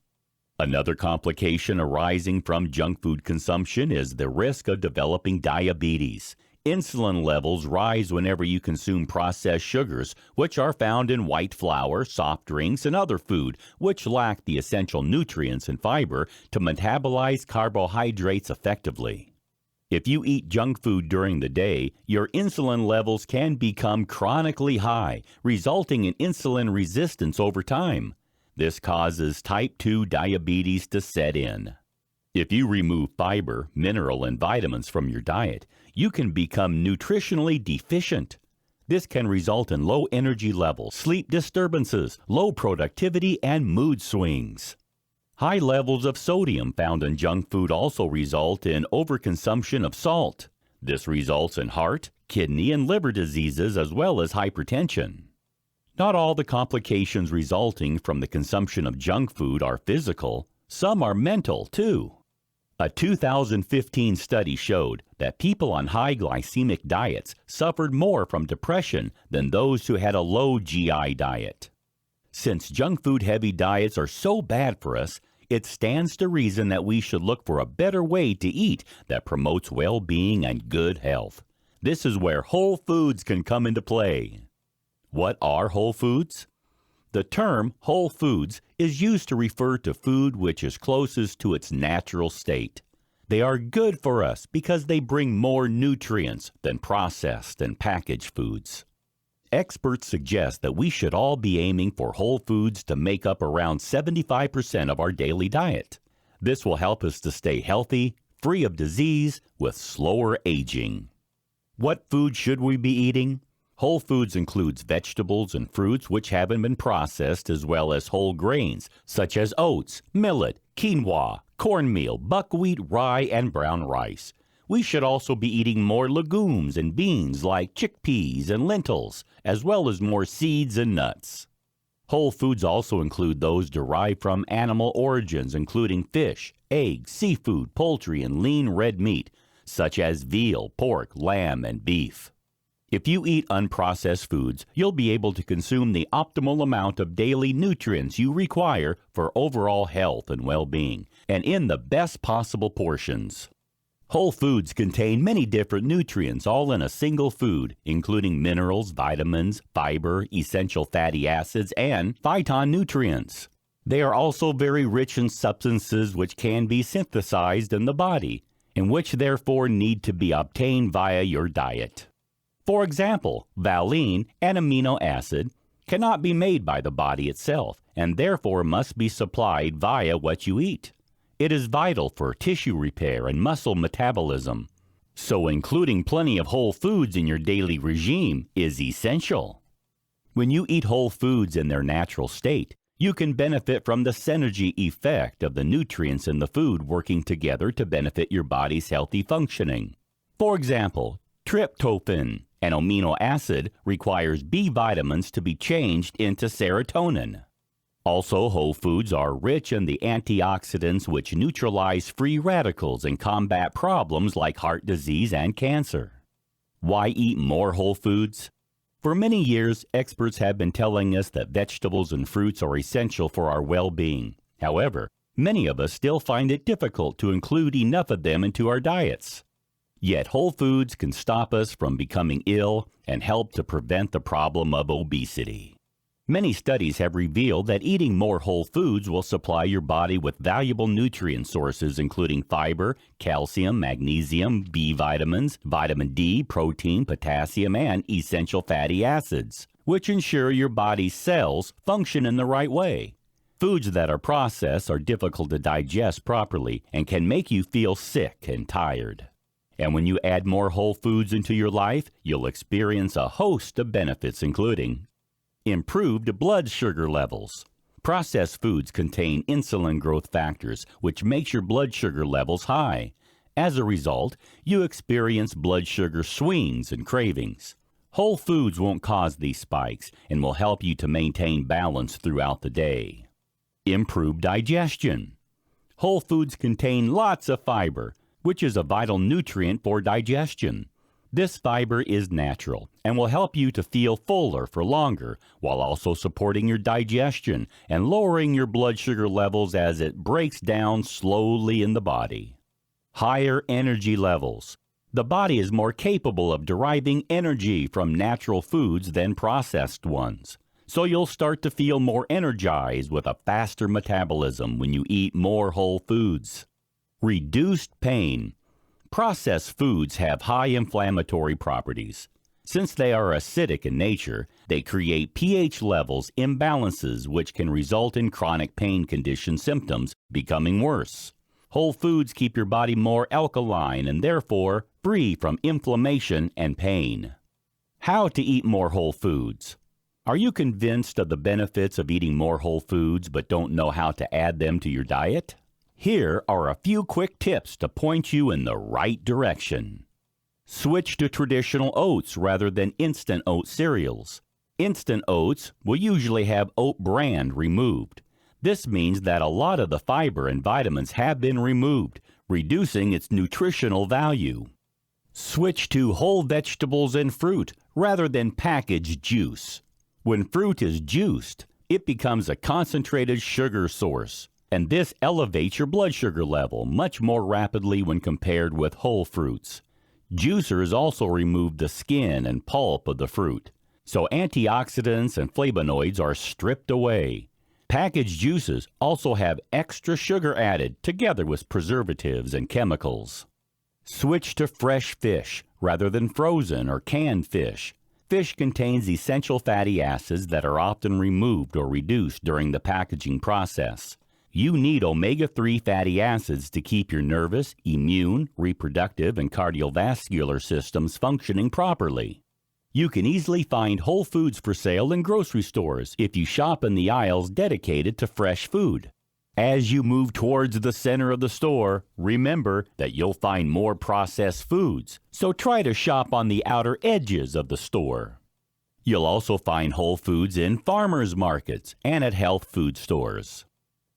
[SPEAKER 1] Another complication arising from junk food consumption is the risk of developing diabetes. Insulin levels rise whenever you consume processed sugars, which are found in white flour, soft drinks, and other food, which lack the essential nutrients and fiber to metabolize carbohydrates effectively. If you eat junk food during the day, your insulin levels can become chronically high, resulting in insulin resistance over time. This causes type 2 diabetes to set in. If you remove fiber, mineral, and vitamins from your diet, you can become nutritionally deficient. This can result in low energy levels, sleep disturbances, low productivity, and mood swings. High levels of sodium found in junk food also result in overconsumption of salt. This results in heart, kidney, and liver diseases as well as hypertension. Not all the complications resulting from the consumption of junk food are physical. Some are mental, too. A 2015 study showed that people on high glycemic diets suffered more from depression than those who had a low GI diet. Since junk food heavy diets are so bad for us, it stands to reason that we should look for a better way to eat that promotes well-being and good health. This is where whole foods can come into play. What are whole foods? The term whole foods is used to refer to food which is closest to its natural state. They are good for us because they bring more nutrients than processed and packaged foods. Experts suggest that we should all be aiming for whole foods to make up around 75% of our daily diet. This will help us to stay healthy, free of disease, with slower aging. What food should we be eating? Whole foods includes vegetables and fruits which haven't been processed, as well as whole grains such as oats, millet, quinoa, cornmeal, buckwheat, rye, and brown rice. We should also be eating more legumes and beans like chickpeas and lentils, as well as more seeds and nuts. Whole foods also include those derived from animal origins, including fish, eggs, seafood, poultry, and lean red meat, such as veal, pork, lamb, and beef. If you eat unprocessed foods, you'll be able to consume the optimal amount of daily nutrients you require for overall health and well-being, and in the best possible portions. Whole foods contain many different nutrients all in a single food, including minerals, vitamins, fiber, essential fatty acids, and phytonutrients. They are also very rich in substances which can be synthesized in the body, and which therefore need to be obtained via your diet. For example, valine, an amino acid, cannot be made by the body itself, and therefore must be supplied via what you eat. It is vital for tissue repair and muscle metabolism, so including plenty of whole foods in your daily regime is essential. When you eat whole foods in their natural state, you can benefit from the synergy effect of the nutrients in the food working together to benefit your body's healthy functioning. For example, tryptophan, an amino acid, requires B vitamins to be changed into serotonin. Also, whole foods are rich in the antioxidants which neutralize free radicals and combat problems like heart disease and cancer. Why eat more whole foods? For many years, experts have been telling us that vegetables and fruits are essential for our well-being. However, many of us still find it difficult to include enough of them into our diets. Yet whole foods can stop us from becoming ill and help to prevent the problem of obesity. Many studies have revealed that eating more whole foods will supply your body with valuable nutrient sources including fiber, calcium, magnesium, B vitamins, vitamin D, protein, potassium, and essential fatty acids, which ensure your body's cells function in the right way. Foods that are processed are difficult to digest properly and can make you feel sick and tired. And when you add more whole foods into your life, you'll experience a host of benefits, including improved blood sugar levels. Processed foods contain insulin growth factors, which makes your blood sugar levels high. As a result, you experience blood sugar swings and cravings. Whole foods won't cause these spikes and will help you to maintain balance throughout the day. Improved digestion. Whole foods contain lots of fiber, which is a vital nutrient for digestion. This fiber is natural and will help you to feel fuller for longer while also supporting your digestion and lowering your blood sugar levels as it breaks down slowly in the body. Higher energy levels. The body is more capable of deriving energy from natural foods than processed ones. So you'll start to feel more energized with a faster metabolism when you eat more whole foods. Reduced pain. Processed foods have high inflammatory properties. Since they are acidic in nature, they create pH levels imbalances which can result in chronic pain condition symptoms becoming worse. Whole foods keep your body more alkaline and therefore free from inflammation and pain. How to eat more whole foods. Are you convinced of the benefits of eating more whole foods but don't know how to add them to your diet? Here are a few quick tips to point you in the right direction. Switch to traditional oats rather than instant oat cereals. Instant oats will usually have oat bran removed. This means that a lot of the fiber and vitamins have been removed, reducing its nutritional value. Switch to whole vegetables and fruit rather than packaged juice. When fruit is juiced, it becomes a concentrated sugar source, and this elevates your blood sugar level much more rapidly when compared with whole fruits. Juicers also remove the skin and pulp of the fruit, so antioxidants and flavonoids are stripped away. Packaged juices also have extra sugar added together with preservatives and chemicals. Switch to fresh fish rather than frozen or canned fish. Fish contains essential fatty acids that are often removed or reduced during the packaging process. You need omega-3 fatty acids to keep your nervous, immune, reproductive, and cardiovascular systems functioning properly. You can easily find whole foods for sale in grocery stores if you shop in the aisles dedicated to fresh food. As you move towards the center of the store, remember that you'll find more processed foods, so try to shop on the outer edges of the store. You'll also find whole foods in farmers markets and at health food stores.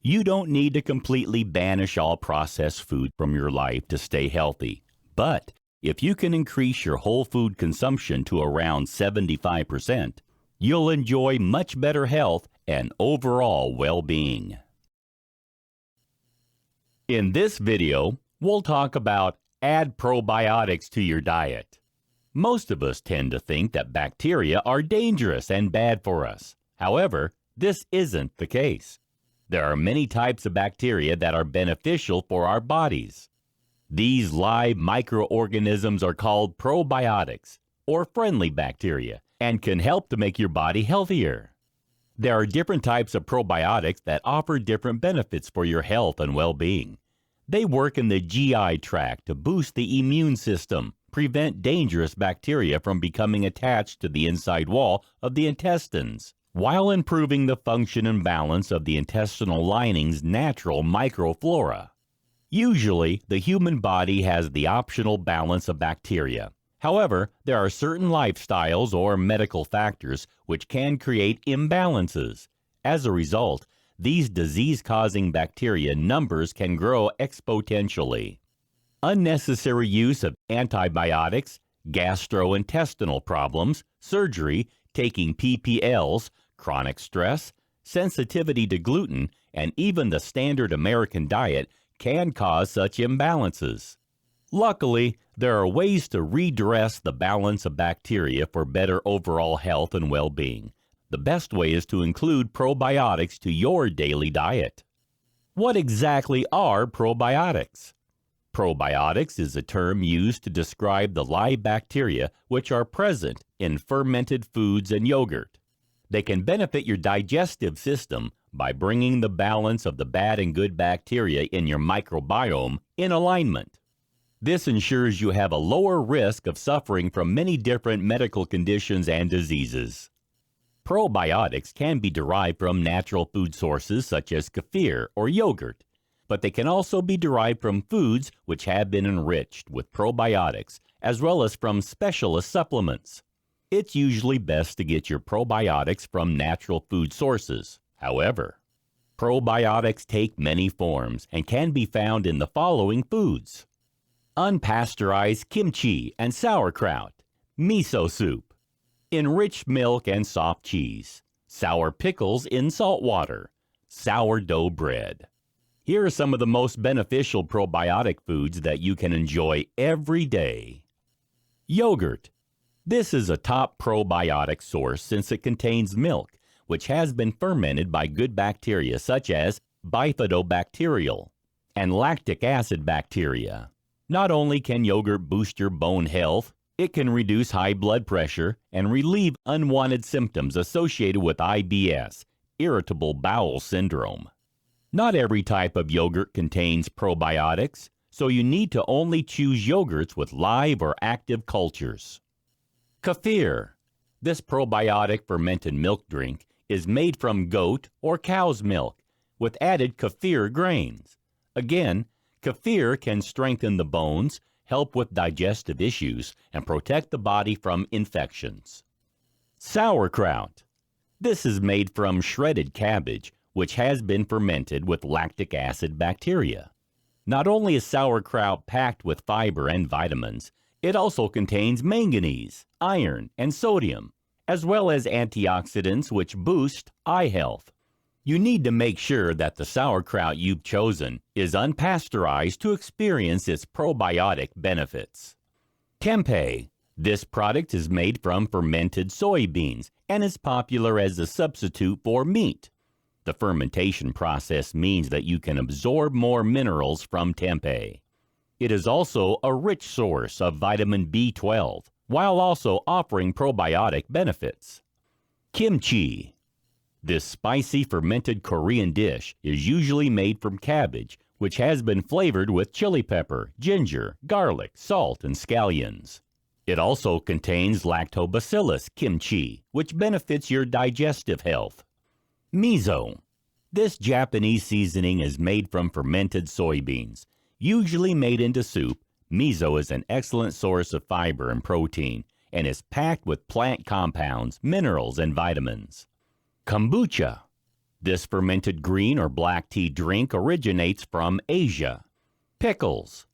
[SPEAKER 1] You don't need to completely banish all processed food from your life to stay healthy, but if you can increase your whole food consumption to around 75%, you'll enjoy much better health and overall well-being. In this video, we'll talk about add probiotics to your diet. Most of us tend to think that bacteria are dangerous and bad for us. However, this isn't the case. There are many types of bacteria that are beneficial for our bodies. These live microorganisms are called probiotics, or friendly bacteria, and can help to make your body healthier. There are different types of probiotics that offer different benefits for your health and well-being. They work in the GI tract to boost the immune system, prevent dangerous bacteria from becoming attached to the inside wall of the intestines, while improving the function and balance of the intestinal lining's natural microflora. Usually, the human body has the optional balance of bacteria. However, there are certain lifestyles or medical factors which can create imbalances. As a result, these disease-causing bacteria numbers can grow exponentially. Unnecessary use of antibiotics, gastrointestinal problems, surgery, taking PPLs, chronic stress, sensitivity to gluten, and even the standard American diet can cause such imbalances. Luckily, there are ways to redress the balance of bacteria for better overall health and well-being. The best way is to include probiotics to your daily diet. What exactly are probiotics? Probiotics is a term used to describe the live bacteria which are present in fermented foods and yogurt. They can benefit your digestive system by bringing the balance of the bad and good bacteria in your microbiome in alignment. This ensures you have a lower risk of suffering from many different medical conditions and diseases. Probiotics can be derived from natural food sources such as kefir or yogurt, but they can also be derived from foods which have been enriched with probiotics, as well as from specialist supplements. It's usually best to get your probiotics from natural food sources. However, probiotics take many forms and can be found in the following foods: unpasteurized kimchi and sauerkraut, miso soup, enriched milk and soft cheese, sour pickles in salt water, sourdough bread. Here are some of the most beneficial probiotic foods that you can enjoy every day. Yogurt. This is a top probiotic source since it contains milk, which has been fermented by good bacteria such as bifidobacterial and lactic acid bacteria. Not only can yogurt boost your bone health, it can reduce high blood pressure and relieve unwanted symptoms associated with IBS, irritable bowel syndrome. Not every type of yogurt contains probiotics, so you need to only choose yogurts with live or active cultures. Kefir. This probiotic fermented milk drink is made from goat or cow's milk with added kefir grains. Again, kefir can strengthen the bones, help with digestive issues, and protect the body from infections. Sauerkraut. This is made from shredded cabbage, which has been fermented with lactic acid bacteria. Not only is sauerkraut packed with fiber and vitamins, it also contains manganese, iron, and sodium, as well as antioxidants which boost eye health. You need to make sure that the sauerkraut you've chosen is unpasteurized to experience its probiotic benefits. Tempeh. This product is made from fermented soybeans and is popular as a substitute for meat. The fermentation process means that you can absorb more minerals from tempeh. It is also a rich source of vitamin B12, while also offering probiotic benefits. Kimchi. This spicy fermented Korean dish is usually made from cabbage, which has been flavored with chili pepper, ginger, garlic, salt, and scallions. It also contains lactobacillus kimchi, which benefits your digestive health. Miso. This Japanese seasoning is made from fermented soybeans. Usually made into soup, miso is an excellent source of fiber and protein and is packed with plant compounds, minerals, and vitamins. Kombucha. This fermented green or black tea drink originates from Asia. Pickles.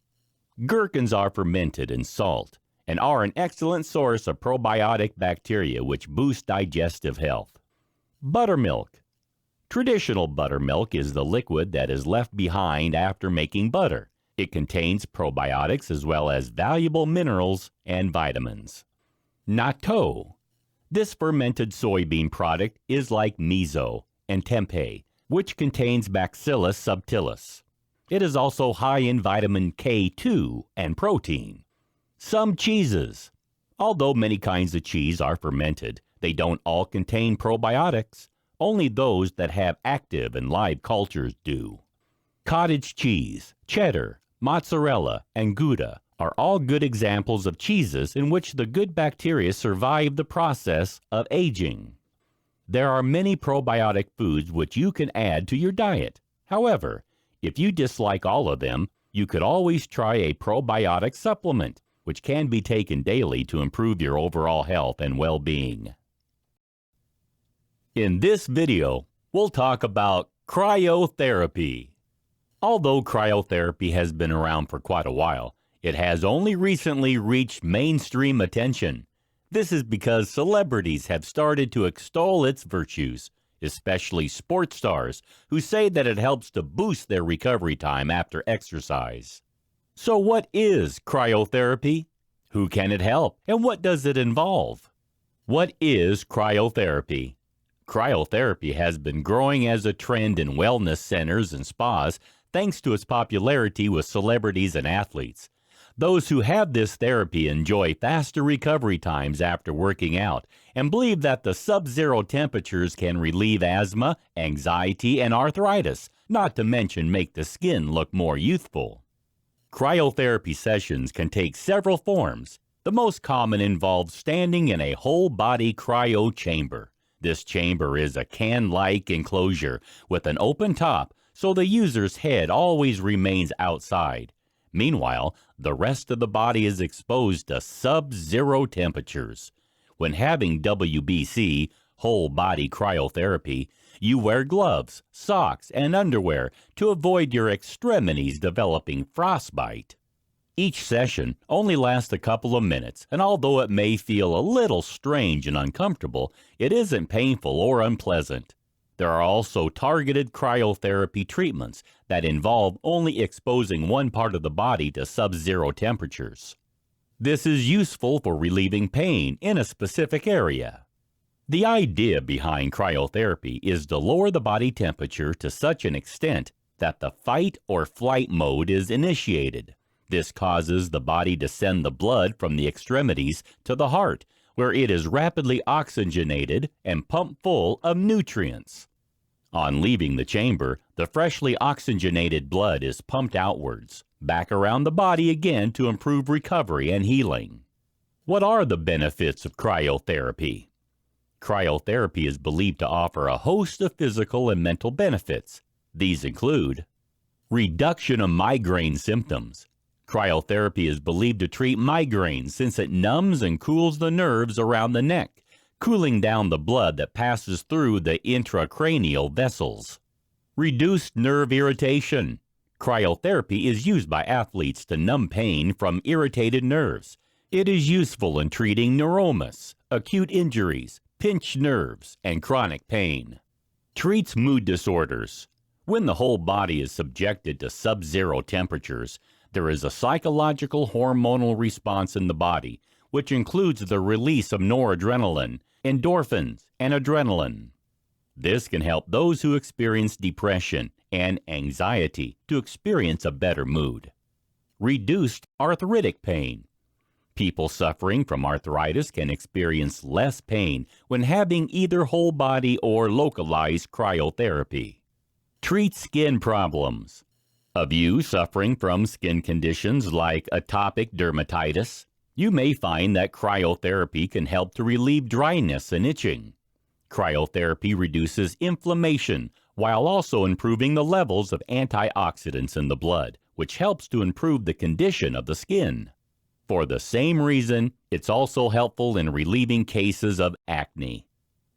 [SPEAKER 1] Gherkins are fermented in salt and are an excellent source of probiotic bacteria which boost digestive health. Buttermilk. Traditional buttermilk is the liquid that is left behind after making butter. It contains probiotics as well as valuable minerals and vitamins. Natto. This fermented soybean product is like miso and tempeh, which contains Bacillus subtilis. It is also high in vitamin K2 and protein. Some cheeses. Although many kinds of cheese are fermented, they don't all contain probiotics. Only those that have active and live cultures do. Cottage cheese, cheddar, mozzarella, and Gouda are all good examples of cheeses in which the good bacteria survive the process of aging. There are many probiotic foods which you can add to your diet. However, if you dislike all of them, you could always try a probiotic supplement, which can be taken daily to improve your overall health and well-being. In this video, we'll talk about cryotherapy. Although cryotherapy has been around for quite a while, it has only recently reached mainstream attention. This is because celebrities have started to extol its virtues, especially sports stars who say that it helps to boost their recovery time after exercise. So what is cryotherapy? Who can it help, and what does it involve? What is cryotherapy? Cryotherapy has been growing as a trend in wellness centers and spas thanks to its popularity with celebrities and athletes. Those who have this therapy enjoy faster recovery times after working out and believe that the sub-zero temperatures can relieve asthma, anxiety, and arthritis, not to mention make the skin look more youthful. Cryotherapy sessions can take several forms. The most common involves standing in a whole-body cryo chamber. This chamber is a can-like enclosure with an open top so the user's head always remains outside. Meanwhile, the rest of the body is exposed to sub-zero temperatures. When having WBC, whole body cryotherapy, you wear gloves, socks, and underwear to avoid your extremities developing frostbite. Each session only lasts a couple of minutes, and although it may feel a little strange and uncomfortable, it isn't painful or unpleasant. There are also targeted cryotherapy treatments that involve only exposing one part of the body to sub-zero temperatures. This is useful for relieving pain in a specific area. The idea behind cryotherapy is to lower the body temperature to such an extent that the fight or flight mode is initiated. This causes the body to send the blood from the extremities to the heart, where it is rapidly oxygenated and pumped full of nutrients. On leaving the chamber, the freshly oxygenated blood is pumped outwards, back around the body again to improve recovery and healing. What are the benefits of cryotherapy? Cryotherapy is believed to offer a host of physical and mental benefits. These include reduction of migraine symptoms. Cryotherapy is believed to treat migraines since it numbs and cools the nerves around the neck, cooling down the blood that passes through the intracranial vessels. Reduced nerve irritation. Cryotherapy is used by athletes to numb pain from irritated nerves. It is useful in treating neuromas, acute injuries, pinched nerves, and chronic pain. Treats mood disorders. When the whole body is subjected to sub-zero temperatures, There is a psychological hormonal response in the body, which includes the release of noradrenaline, endorphins, and adrenaline. This can help those who experience depression and anxiety to experience a better mood. Reduced arthritic pain. People suffering from arthritis can experience less pain when having either whole body or localized cryotherapy. Treat skin problems. Of you suffering from skin conditions like atopic dermatitis, you may find that cryotherapy can help to relieve dryness and itching. Cryotherapy reduces inflammation while also improving the levels of antioxidants in the blood, which helps to improve the condition of the skin. For the same reason, it's also helpful in relieving cases of acne.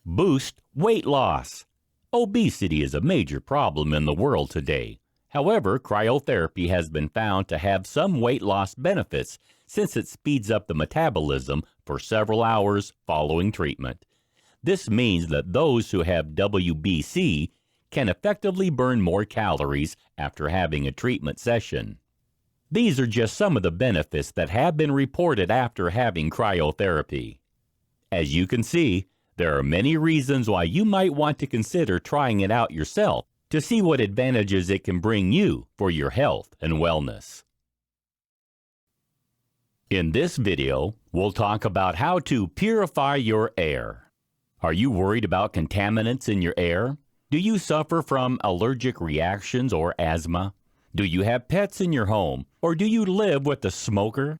[SPEAKER 1] Boost weight loss. Obesity is a major problem in the world today. However, cryotherapy has been found to have some weight loss benefits since it speeds up the metabolism for several hours following treatment. This means that those who have WBC can effectively burn more calories after having a treatment session. These are just some of the benefits that have been reported after having cryotherapy. As you can see, there are many reasons why you might want to consider trying it out yourself to see what advantages it can bring you for your health and wellness. In this video, we'll talk about how to purify your air. Are you worried about contaminants in your air? Do you suffer from allergic reactions or asthma? Do you have pets in your home, or do you live with a smoker?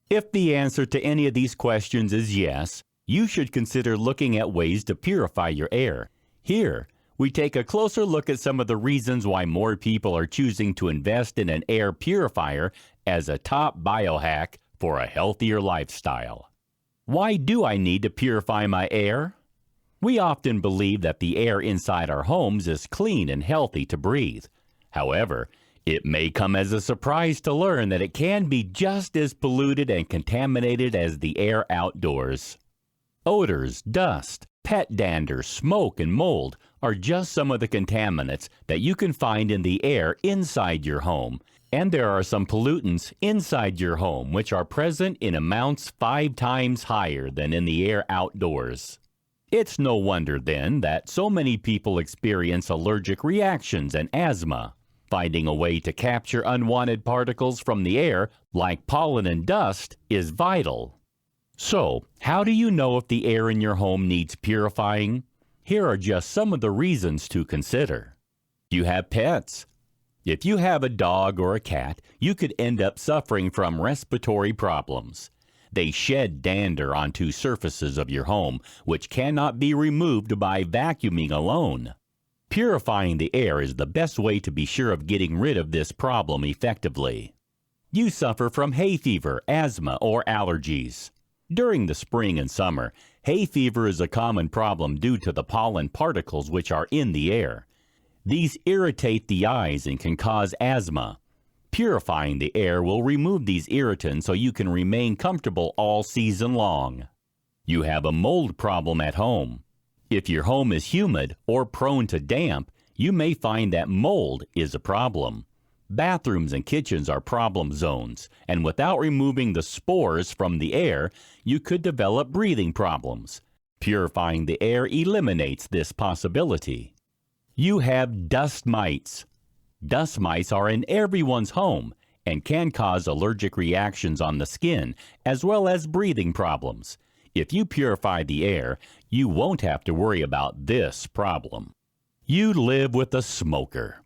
[SPEAKER 1] If the answer to any of these questions is yes, you should consider looking at ways to purify your air. Here, we take a closer look at some of the reasons why more people are choosing to invest in an air purifier as a top biohack for a healthier lifestyle. Why do I need to purify my air? We often believe that the air inside our homes is clean and healthy to breathe. However, it may come as a surprise to learn that it can be just as polluted and contaminated as the air outdoors. Odors, dust, pet dander, smoke, and mold are just some of the contaminants that you can find in the air inside your home. And there are some pollutants inside your home which are present in amounts 5 times higher than in the air outdoors. It's no wonder then that so many people experience allergic reactions and asthma. Finding a way to capture unwanted particles from the air, like pollen and dust, is vital. So, how do you know if the air in your home needs purifying? Here are just some of the reasons to consider. You have pets. If you have a dog or a cat, you could end up suffering from respiratory problems. They shed dander onto surfaces of your home, which cannot be removed by vacuuming alone. Purifying the air is the best way to be sure of getting rid of this problem effectively. You suffer from hay fever, asthma, or allergies. During the spring and summer, hay fever is a common problem due to the pollen particles which are in the air. These irritate the eyes and can cause asthma. Purifying the air will remove these irritants so you can remain comfortable all season long. You have a mold problem at home. If your home is humid or prone to damp, you may find that mold is a problem. Bathrooms and kitchens are problem zones, and without removing the spores from the air, you could develop breathing problems. Purifying the air eliminates this possibility. You have dust mites. Dust mites are in everyone's home and can cause allergic reactions on the skin as well as breathing problems. If you purify the air, you won't have to worry about this problem. You live with a smoker.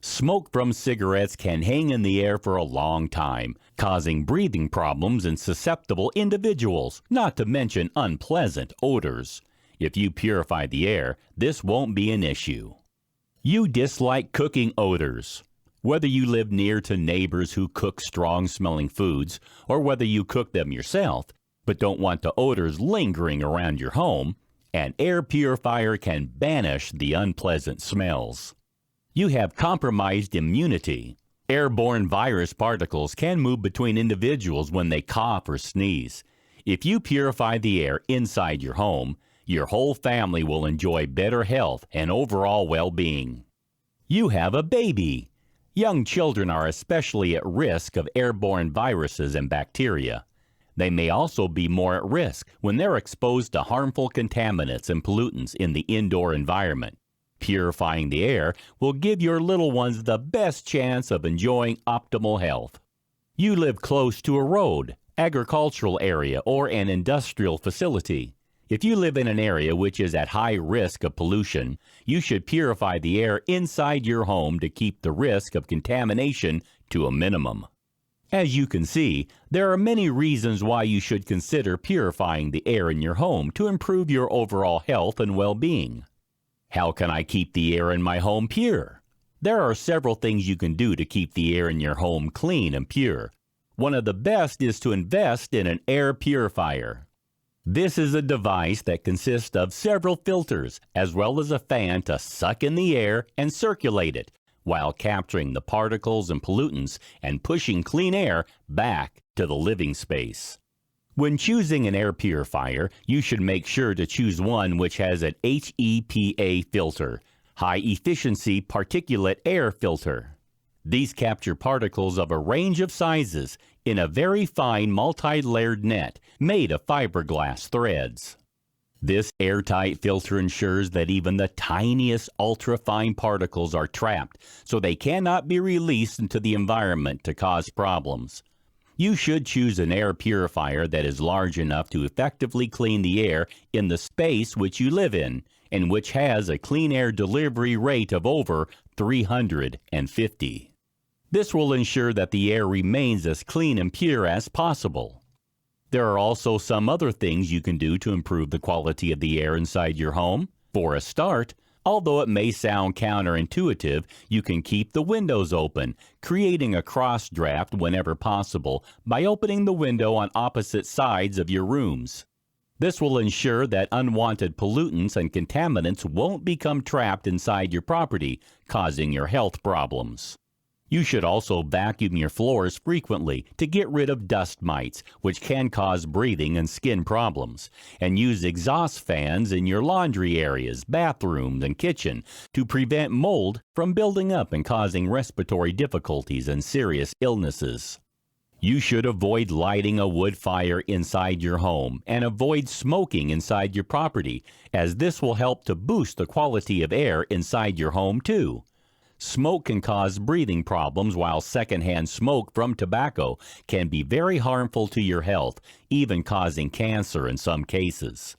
[SPEAKER 1] Smoke from cigarettes can hang in the air for a long time, causing breathing problems in susceptible individuals, not to mention unpleasant odors. If you purify the air, this won't be an issue. You dislike cooking odors. Whether you live near to neighbors who cook strong-smelling foods, or whether you cook them yourself, but don't want the odors lingering around your home, an air purifier can banish the unpleasant smells. You have compromised immunity. Airborne virus particles can move between individuals when they cough or sneeze. If you purify the air inside your home, your whole family will enjoy better health and overall well-being. You have a baby. Young children are especially at risk of airborne viruses and bacteria. They may also be more at risk when they're exposed to harmful contaminants and pollutants in the indoor environment. Purifying the air will give your little ones the best chance of enjoying optimal health. You live close to a road, agricultural area, or an industrial facility. If you live in an area which is at high risk of pollution, you should purify the air inside your home to keep the risk of contamination to a minimum. As you can see, there are many reasons why you should consider purifying the air in your home to improve your overall health and well-being. How can I keep the air in my home pure? There are several things you can do to keep the air in your home clean and pure. One of the best is to invest in an air purifier. This is a device that consists of several filters, as well as a fan to suck in the air and circulate it, while capturing the particles and pollutants and pushing clean air back to the living space. When choosing an air purifier, you should make sure to choose one which has an HEPA filter, high efficiency particulate air filter. These capture particles of a range of sizes in a very fine multi-layered net made of fiberglass threads. This airtight filter ensures that even the tiniest ultra-fine particles are trapped, so they cannot be released into the environment to cause problems. You should choose an air purifier that is large enough to effectively clean the air in the space which you live in, and which has a clean air delivery rate of over 350. This will ensure that the air remains as clean and pure as possible. There are also some other things you can do to improve the quality of the air inside your home. For a start, although it may sound counterintuitive, you can keep the windows open, creating a cross draft whenever possible by opening the window on opposite sides of your rooms. This will ensure that unwanted pollutants and contaminants won't become trapped inside your property, causing your health problems. You should also vacuum your floors frequently to get rid of dust mites, which can cause breathing and skin problems, and use exhaust fans in your laundry areas, bathrooms, and kitchen to prevent mold from building up and causing respiratory difficulties and serious illnesses. You should avoid lighting a wood fire inside your home and avoid smoking inside your property, as this will help to boost the quality of air inside your home too. Smoke can cause breathing problems, while secondhand smoke from tobacco can be very harmful to your health, even causing cancer in some cases.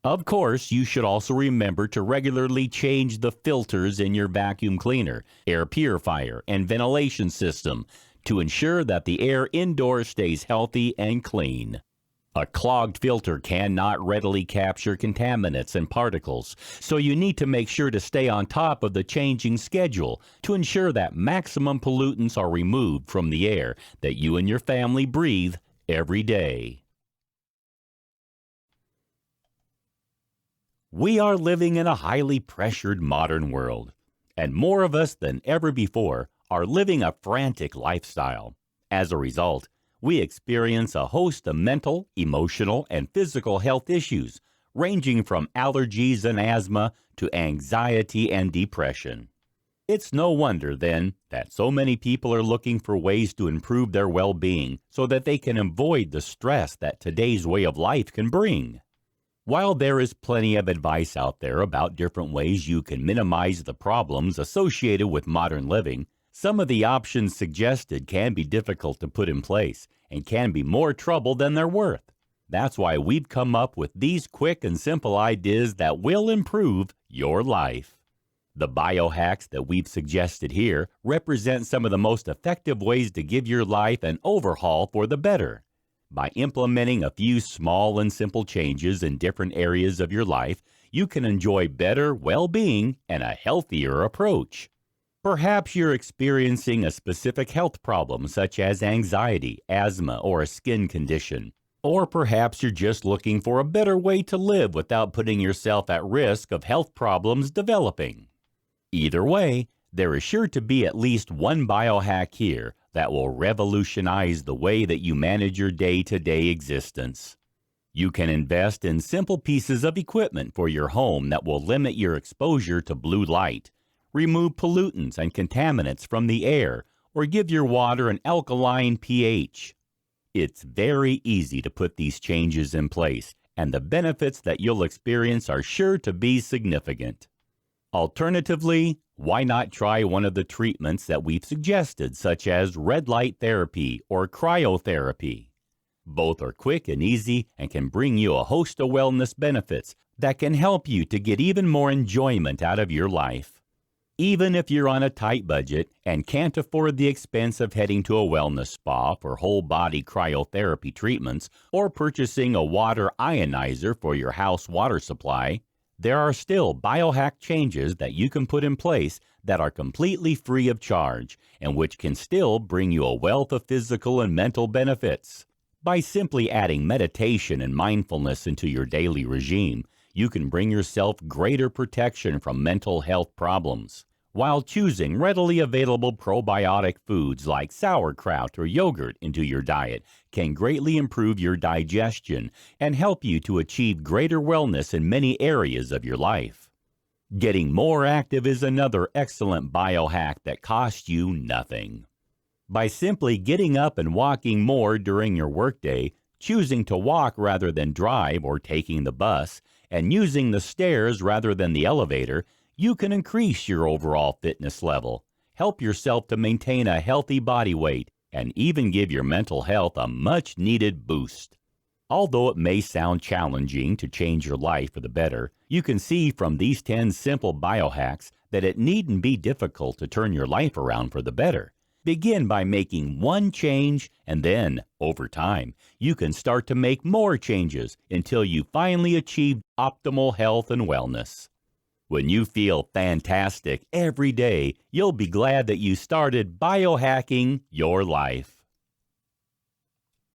[SPEAKER 1] Of course, you should also remember to regularly change the filters in your vacuum cleaner, air purifier, and ventilation system to ensure that the air indoors stays healthy and clean. A clogged filter cannot readily capture contaminants and particles, so you need to make sure to stay on top of the changing schedule to ensure that maximum pollutants are removed from the air that you and your family breathe every day. We are living in a highly pressured modern world, and more of us than ever before are living a frantic lifestyle. As a result, we experience a host of mental, emotional, and physical health issues, ranging from allergies and asthma to anxiety and depression. It's no wonder, then, that so many people are looking for ways to improve their well-being so that they can avoid the stress that today's way of life can bring. While there is plenty of advice out there about different ways you can minimize the problems associated with modern living, some of the options suggested can be difficult to put in place and can be more trouble than they're worth. That's why we've come up with these quick and simple ideas that will improve your life. The biohacks that we've suggested here represent some of the most effective ways to give your life an overhaul for the better. By implementing a few small and simple changes in different areas of your life, you can enjoy better well-being and a healthier approach. Perhaps you're experiencing a specific health problem such as anxiety, asthma, or a skin condition. Or perhaps you're just looking for a better way to live without putting yourself at risk of health problems developing. Either way, there is sure to be at least one biohack here that will revolutionize the way that you manage your day-to-day existence. You can invest in simple pieces of equipment for your home that will limit your exposure to blue light, remove pollutants and contaminants from the air, or give your water an alkaline pH. It's very easy to put these changes in place, and the benefits that you'll experience are sure to be significant. Alternatively, why not try one of the treatments that we've suggested, such as red light therapy or cryotherapy? Both are quick and easy and can bring you a host of wellness benefits that can help you to get even more enjoyment out of your life. Even if you're on a tight budget and can't afford the expense of heading to a wellness spa for whole-body cryotherapy treatments or purchasing a water ionizer for your house water supply, there are still biohack changes that you can put in place that are completely free of charge and which can still bring you a wealth of physical and mental benefits. By simply adding meditation and mindfulness into your daily regime, you can bring yourself greater protection from mental health problems, while choosing readily available probiotic foods like sauerkraut or yogurt into your diet can greatly improve your digestion and help you to achieve greater wellness in many areas of your life. Getting more active is another excellent biohack that costs you nothing. By simply getting up and walking more during your workday, choosing to walk rather than drive or taking the bus, and using the stairs rather than the elevator, you can increase your overall fitness level, help yourself to maintain a healthy body weight, and even give your mental health a much-needed boost. Although it may sound challenging to change your life for the better, you can see from these 10 simple biohacks that it needn't be difficult to turn your life around for the better. Begin by making one change, and then, over time, you can start to make more changes until you finally achieve optimal health and wellness. When you feel fantastic every day, you'll be glad that you started biohacking your life.